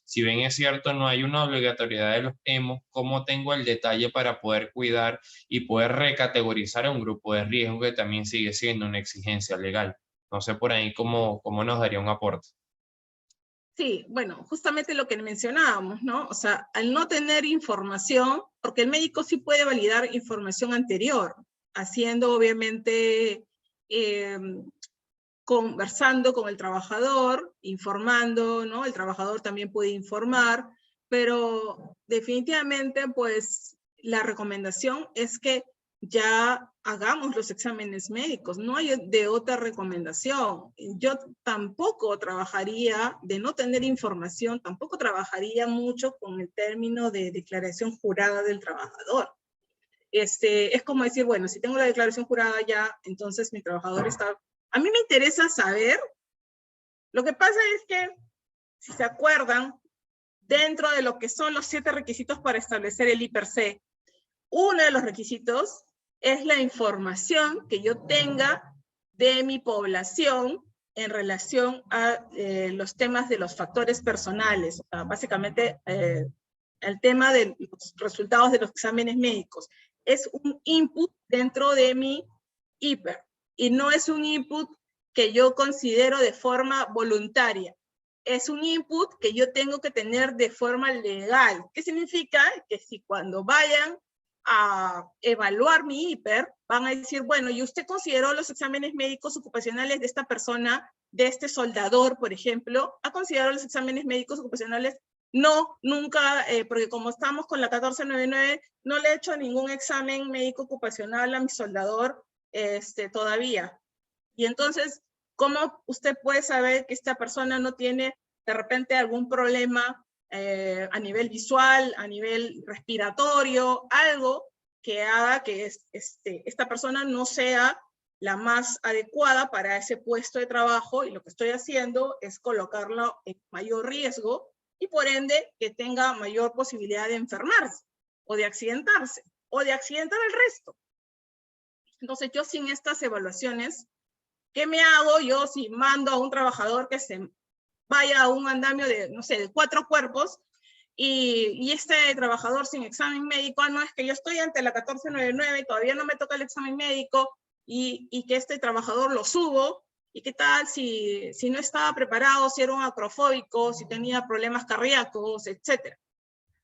si bien es cierto, no hay una obligatoriedad de los EMOS, ¿cómo tengo el detalle para poder cuidar y poder recategorizar a un grupo de riesgo que también sigue siendo una exigencia legal? No sé por ahí cómo nos daría un aporte. Sí, bueno, justamente lo que mencionábamos, ¿no? O sea, al no tener información, porque el médico sí puede validar información anterior, haciendo obviamente, conversando con el trabajador, informando, ¿no? El trabajador también puede informar, pero definitivamente, pues, la recomendación es que ya hagamos los exámenes médicos, no hay de otra recomendación. Yo tampoco trabajaría, de no tener información, tampoco trabajaría mucho con el término de declaración jurada del trabajador. Es como decir, bueno, si tengo la declaración jurada ya, entonces mi trabajador está... A mí me interesa saber, lo que pasa es que, si se acuerdan, dentro de lo que son los 7 requisitos para establecer el I-Per-C, uno de los requisitos es la información que yo tenga de mi población en relación a los temas de los factores personales, o sea, básicamente el tema de los resultados de los exámenes médicos. Es un input dentro de mi IPER, y no es un input que yo considero de forma voluntaria. Es un input que yo tengo que tener de forma legal. ¿Qué significa? Que si cuando vayan a evaluar mi IPER, van a decir, bueno, ¿y usted consideró los exámenes médicos ocupacionales de esta persona, de este soldador, por ejemplo? ¿Ha considerado los exámenes médicos ocupacionales? No, nunca, porque como estamos con la 1499, no le he hecho ningún examen médico ocupacional a mi soldador todavía. Y entonces, ¿cómo usted puede saber que esta persona no tiene de repente algún problema a nivel visual, a nivel respiratorio, algo que haga que esta persona no sea la más adecuada para ese puesto de trabajo, y lo que estoy haciendo es colocarlo en mayor riesgo y por ende que tenga mayor posibilidad de enfermarse o de accidentarse o de accidentar al resto? Entonces, yo sin estas evaluaciones, ¿qué me hago yo si mando a un trabajador que se vaya a un andamio de, no sé, de 4 cuerpos, y este trabajador sin examen médico, no, es que yo estoy ante la 1499 y todavía no me toca el examen médico, y que este trabajador lo subo, y qué tal si no estaba preparado, si era un acrofóbico, si tenía problemas cardíacos, etcétera.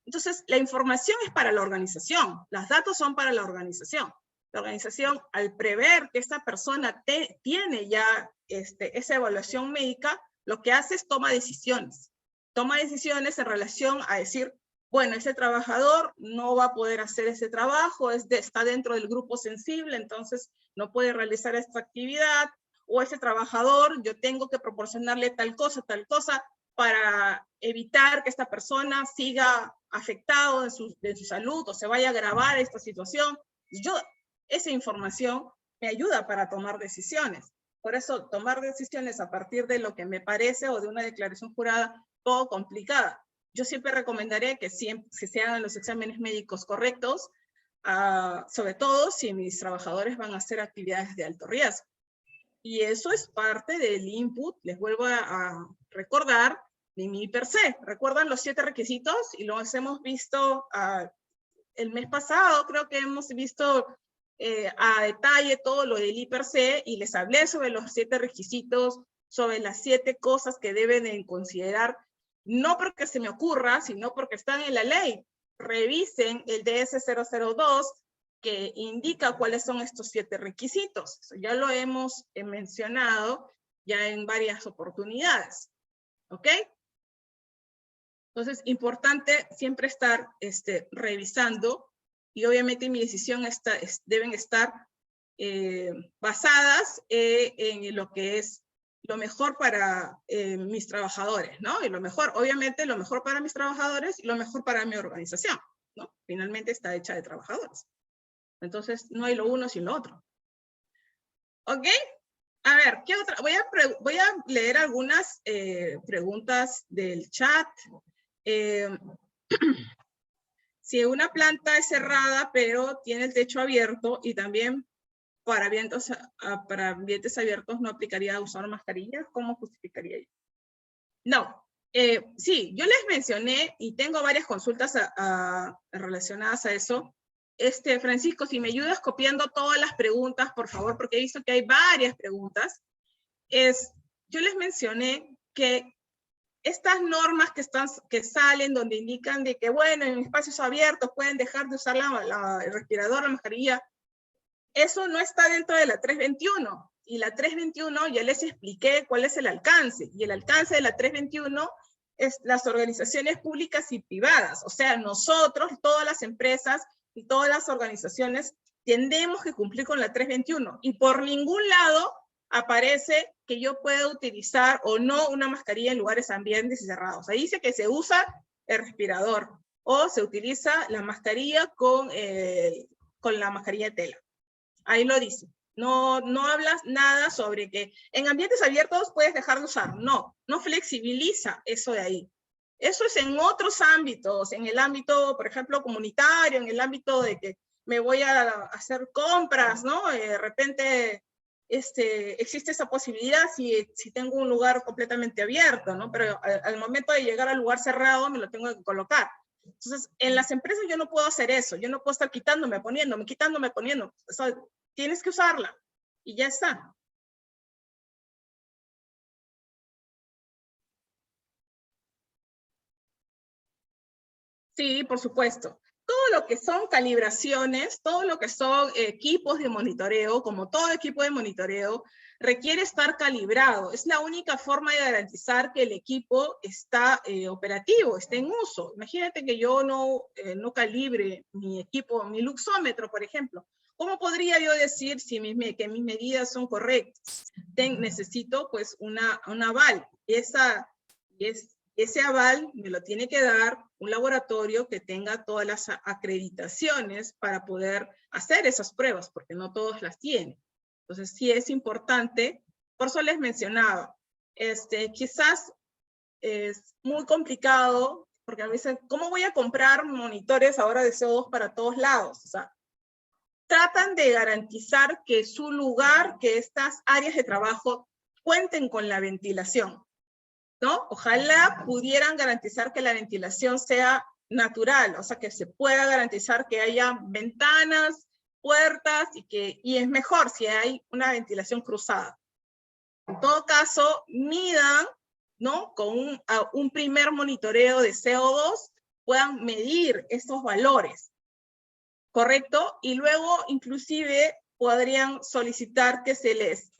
Entonces, la información es para la organización, los datos son para la organización. La organización, al prever que esta persona tiene ya esa evaluación médica, lo que hace es toma decisiones. Toma decisiones en relación a decir, bueno, ese trabajador no va a poder hacer ese trabajo, está dentro del grupo sensible, entonces no puede realizar esta actividad, o ese trabajador, yo tengo que proporcionarle tal cosa, para evitar que esta persona siga afectado de su salud o se vaya a agravar esta situación. Esa información me ayuda para tomar decisiones. Por eso, tomar decisiones a partir de lo que me parece o de una declaración jurada, todo complicada. Yo siempre recomendaré que se hagan los exámenes médicos correctos, sobre todo si mis trabajadores van a hacer actividades de alto riesgo. Y eso es parte del input, les vuelvo a recordar, de mi per se. ¿Recuerdan los 7 requisitos? Y los hemos visto el mes pasado, creo que hemos visto a detalle todo lo del IPRC, y les hablé sobre los 7 requisitos, sobre las 7 cosas que deben considerar, no porque se me ocurra, sino porque están en la ley. Revisen el DS-002, que indica cuáles son estos 7 requisitos. Eso ya lo hemos mencionado ya en varias oportunidades. ¿Ok? Entonces, importante siempre estar revisando, y obviamente mi decisión deben estar basadas en lo que es lo mejor para mis trabajadores, ¿no? Y lo mejor, obviamente, lo mejor para mis trabajadores y lo mejor para mi organización, ¿no? Finalmente está hecha de trabajadores. Entonces, no hay lo uno sin lo otro. ¿Ok? A ver, ¿qué otra? Voy a leer algunas preguntas del chat. Si una planta es cerrada, pero tiene el techo abierto, y también para ambientes abiertos no aplicaría usar mascarillas, ¿cómo justificaría yo? No. Sí, yo les mencioné, y tengo varias consultas relacionadas a eso. Francisco, si me ayudas copiando todas las preguntas, por favor, porque he visto que hay varias preguntas. Yo les mencioné que estas normas que salen, donde indican de que, bueno, en espacios abiertos pueden dejar de usar el respirador, la mascarilla, eso no está dentro de la 321. Y la 321 ya les expliqué cuál es el alcance. Y el alcance de la 321 es las organizaciones públicas y privadas. O sea, nosotros, todas las empresas y todas las organizaciones, tenemos que cumplir con la 321. Y por ningún lado aparece que yo pueda utilizar o no una mascarilla en lugares ambientes y cerrados. Ahí dice que se usa el respirador o se utiliza la mascarilla con la mascarilla de tela. Ahí lo dice. No hablas nada sobre que en ambientes abiertos puedes dejar de usar. No flexibiliza eso de ahí. Eso es en otros ámbitos, en el ámbito, por ejemplo, comunitario, en el ámbito de que me voy a hacer compras, ¿no? De repente existe esa posibilidad si tengo un lugar completamente abierto, ¿no? Pero al momento de llegar al lugar cerrado me lo tengo que colocar. Entonces, en las empresas yo no puedo hacer eso. Yo no puedo estar quitándome, poniéndome. O sea, tienes que usarla y ya está. Sí, por supuesto. Todo lo que son calibraciones, todo lo que son equipos de monitoreo, como todo equipo de monitoreo, requiere estar calibrado. Es la única forma de garantizar que el equipo está operativo, esté en uso. Imagínate que yo no calibre mi equipo, mi luxómetro, por ejemplo. ¿Cómo podría yo decir que mis medidas son correctas? Necesito pues un aval. Ese aval me lo tiene que dar un laboratorio que tenga todas las acreditaciones para poder hacer esas pruebas, porque no todos las tienen. Entonces sí es importante, por eso les mencionaba, quizás es muy complicado, porque a veces, ¿cómo voy a comprar monitores ahora de CO2 para todos lados? O sea, tratan de garantizar que su lugar, que estas áreas de trabajo cuenten con la ventilación, ¿no? Ojalá pudieran garantizar que la ventilación sea natural, o sea, que se pueda garantizar que haya ventanas, puertas, y es mejor si hay una ventilación cruzada. En todo caso, midan, ¿no? Con un primer monitoreo de CO2, puedan medir estos valores, ¿correcto? Y luego, inclusive, podrían solicitar que se les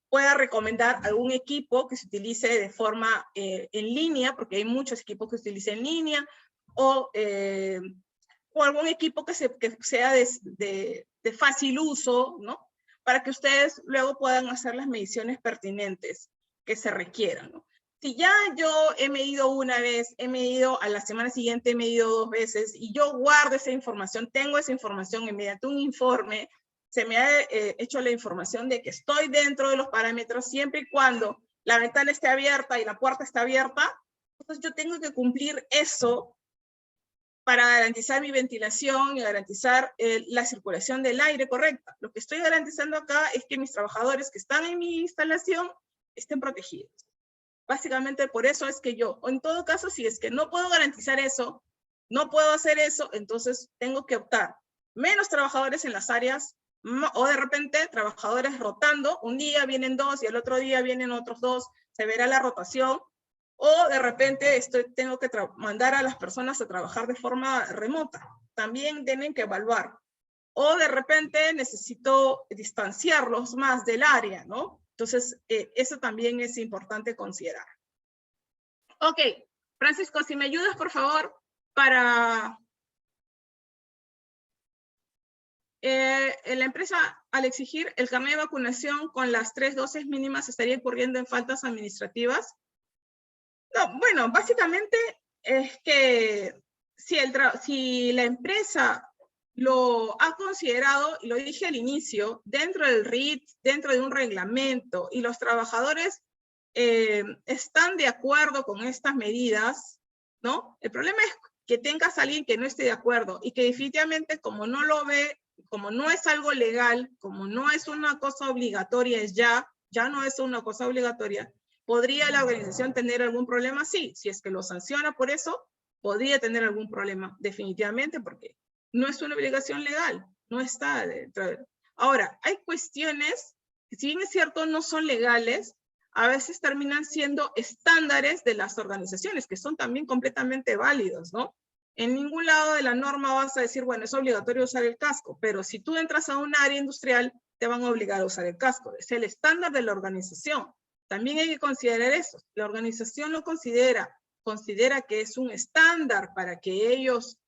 pueda recomendar algún equipo que se utilice de forma en línea, porque hay muchos equipos que se utilizan en línea, o algún equipo que sea de fácil uso, ¿no? Para que ustedes luego puedan hacer las mediciones pertinentes que se requieran, ¿no? Si ya yo he medido una vez, he medido a la semana siguiente, he medido 2 veces, y yo guardo esa información, tengo esa información, y mediante un informe se me ha hecho la información de que estoy dentro de los parámetros siempre y cuando la ventana esté abierta y la puerta está abierta, entonces yo tengo que cumplir eso para garantizar mi ventilación y garantizar la circulación del aire correcta. Lo que estoy garantizando acá es que mis trabajadores que están en mi instalación estén protegidos. Básicamente por eso es que yo, o en todo caso, si es que no puedo garantizar eso, no puedo hacer eso, entonces tengo que optar menos trabajadores en las áreas, o de repente trabajadores rotando, un día vienen 2 y el otro día vienen otros 2, se verá la rotación, o de repente tengo que mandar a las personas a trabajar de forma remota. También tienen que evaluar. O de repente necesito distanciarlos más del área, ¿no? Entonces, eso también es importante considerar. Ok, Francisco, si me ayudas, por favor, para... la empresa, al exigir el carnet de vacunación con las 3 dosis mínimas, ¿estaría incurriendo en faltas administrativas? No, bueno, básicamente es que si la empresa lo ha considerado, y lo dije al inicio, dentro del RIT, dentro de un reglamento, y los trabajadores están de acuerdo con estas medidas, ¿no? El problema es que tengas a alguien que no esté de acuerdo, y que definitivamente como no lo ve, como no es algo legal, como no es una cosa obligatoria, ya no es una cosa obligatoria, ¿podría la organización tener algún problema? Sí, si es que lo sanciona por eso, podría tener algún problema, definitivamente, porque no es una obligación legal, no está dentro de... Ahora, hay cuestiones que, si bien es cierto, no son legales, a veces terminan siendo estándares de las organizaciones, que son también completamente válidos, ¿no? En ningún lado de la norma vas a decir, bueno, es obligatorio usar el casco, pero si tú entras a un área industrial, te van a obligar a usar el casco. Es el estándar de la organización. También hay que considerar eso. La organización lo considera que es un estándar para que ellos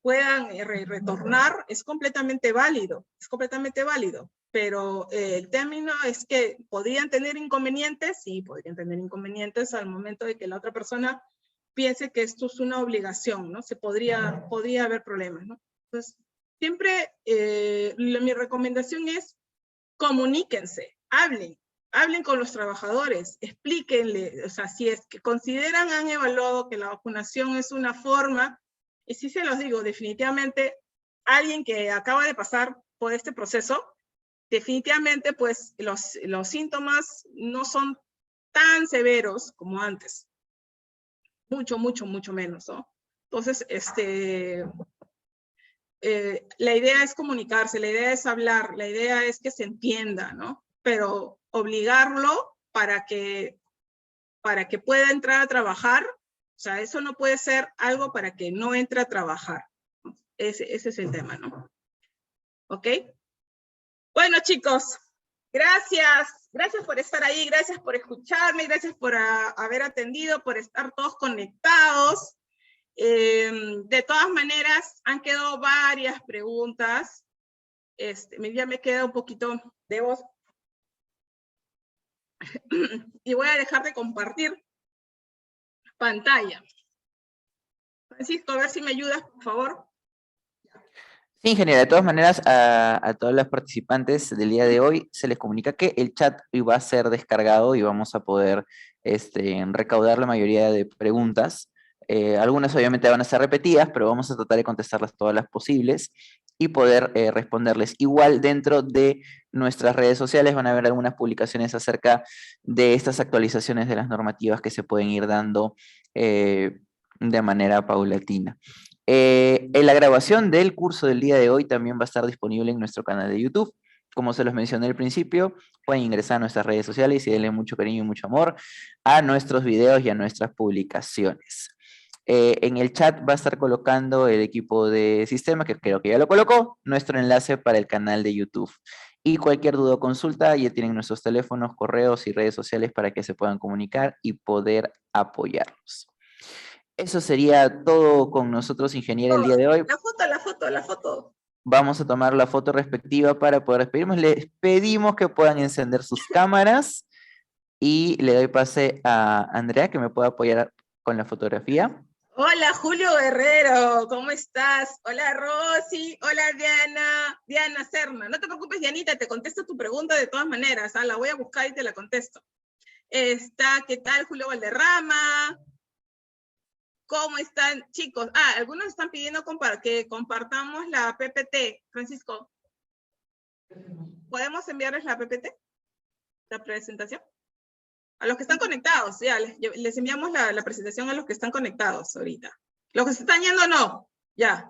puedan retornar, es completamente válido, pero el término es que podrían tener inconvenientes, sí, podrían tener inconvenientes al momento de que la otra persona piense que esto es una obligación, ¿no? Podría haber problemas, ¿no? Entonces, siempre mi recomendación es comuníquense, hablen con los trabajadores, explíquenle, o sea, si es que consideran, han evaluado que la vacunación es una forma, y sí se los digo, definitivamente, alguien que acaba de pasar por este proceso, definitivamente, pues, los síntomas no son tan severos como antes. Mucho menos, ¿no? Entonces, la idea es comunicarse, la idea es hablar, la idea es que se entienda, ¿no? Pero obligarlo para que pueda entrar a trabajar, o sea, eso no puede ser algo para que no entre a trabajar. Ese es el tema, ¿no? ¿Ok? Bueno, chicos, gracias por estar ahí, gracias por escucharme, gracias por haber atendido, por estar todos conectados. De todas maneras, han quedado varias preguntas. Ya me queda un poquito de voz. Y voy a dejar de compartir pantalla. Francisco, a ver si me ayudas, por favor. Sí, ingeniera, de todas maneras, a todos los participantes del día de hoy se les comunica que el chat va a ser descargado y vamos a poder recaudar la mayoría de preguntas Algunas obviamente van a ser repetidas, pero vamos a tratar de contestarlas todas las posibles y poder responderles. Igual dentro de nuestras redes sociales van a haber algunas publicaciones acerca de estas actualizaciones de las normativas que se pueden ir dando de manera paulatina. En la grabación del curso del día de hoy también va a estar disponible en nuestro canal de YouTube. Como se los mencioné al principio, pueden ingresar a nuestras redes sociales y darle mucho cariño y mucho amor a nuestros videos y a nuestras publicaciones. En el chat va a estar colocando el equipo de sistema, que creo que ya lo colocó, nuestro enlace para el canal de YouTube. Y cualquier duda o consulta, ya tienen nuestros teléfonos, correos y redes sociales para que se puedan comunicar y poder apoyarnos. Eso sería todo con nosotros, ingeniero, el día de hoy. La foto. Vamos a tomar la foto respectiva para poder despedirnos. Les pedimos que puedan encender sus cámaras y le doy pase a Andrea, que me pueda apoyar con la fotografía. Hola, Julio Guerrero, ¿cómo estás? Hola, Rosy. Hola, Diana Serna. No te preocupes, Dianita, te contesto tu pregunta de todas maneras. La voy a buscar y te la contesto. ¿Qué tal, Julio Valderrama? ¿Cómo están, chicos? Algunos están pidiendo que compartamos la PPT. Francisco, ¿podemos enviarles la PPT? ¿La presentación? A los que están conectados, ya, les enviamos la presentación a los que están conectados ahorita. Los que se están yendo, no. Ya.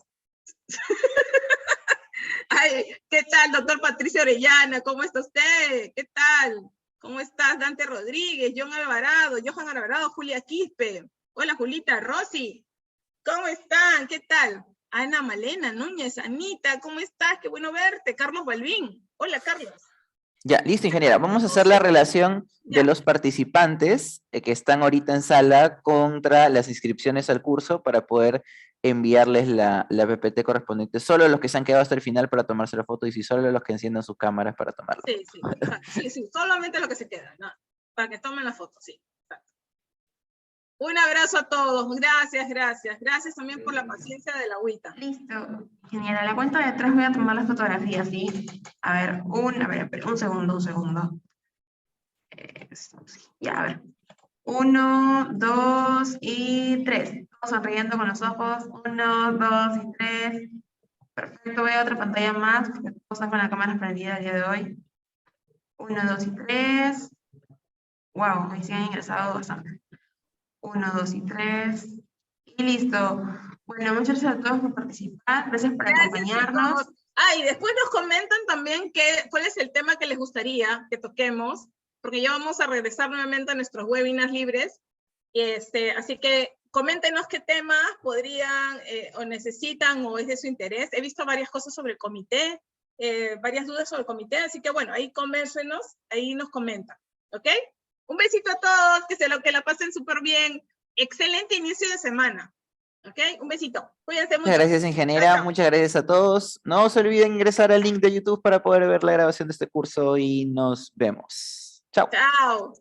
Ay, ¿qué tal, doctor Patricio Orellana? ¿Cómo está usted? ¿Qué tal? ¿Cómo estás, Dante Rodríguez, Johan Alvarado, Julia Quispe? Hola, Julita, Rosy. ¿Cómo están? ¿Qué tal? Ana Malena Núñez, Anita, ¿cómo estás? Qué bueno verte. Carlos Balbín. Hola, Carlos. Ya, listo, ingeniera. Vamos a hacer la relación de los participantes que están ahorita en sala contra las inscripciones al curso para poder enviarles la PPT correspondiente. Solo los que se han quedado hasta el final para tomarse la foto y si solo los que enciendan sus cámaras para tomarla. Sí, solamente los que se quedan, ¿no? Para que tomen la foto, sí. Exacto. Un abrazo a todos. Gracias. Gracias también por la paciencia de la agüita. Listo. Genial. A la cuenta de 3 voy a tomar las fotografías, ¿sí? A ver, un segundo. Ya, a ver. 1, 2 y 3. Todos sonriendo con los ojos. 1, 2 y 3. Perfecto. Voy a otra pantalla más, porque todos están con la cámara prendida el día de hoy. 1, 2 y 3. Wow, ahí sí han ingresado bastante. 1, 2 y 3. Y listo. Bueno, muchas gracias a todos por participar. Gracias por acompañarnos. Chicos. Y después nos comentan también cuál es el tema que les gustaría que toquemos, porque ya vamos a regresar nuevamente a nuestros webinars libres. Así que coméntenos qué temas podrían o necesitan o es de su interés. He visto varias cosas sobre el comité, varias dudas sobre el comité, así que bueno, ahí convéncenos, ahí nos comentan, ¿ok? Un besito a todos, que la pasen súper bien. Excelente inicio de semana. ¿Ok? Un besito. Cuídense mucho. Muchas gracias, ingeniera. Chao. Muchas gracias a todos. No se olviden ingresar al link de YouTube para poder ver la grabación de este curso y nos vemos. Chao. Chao.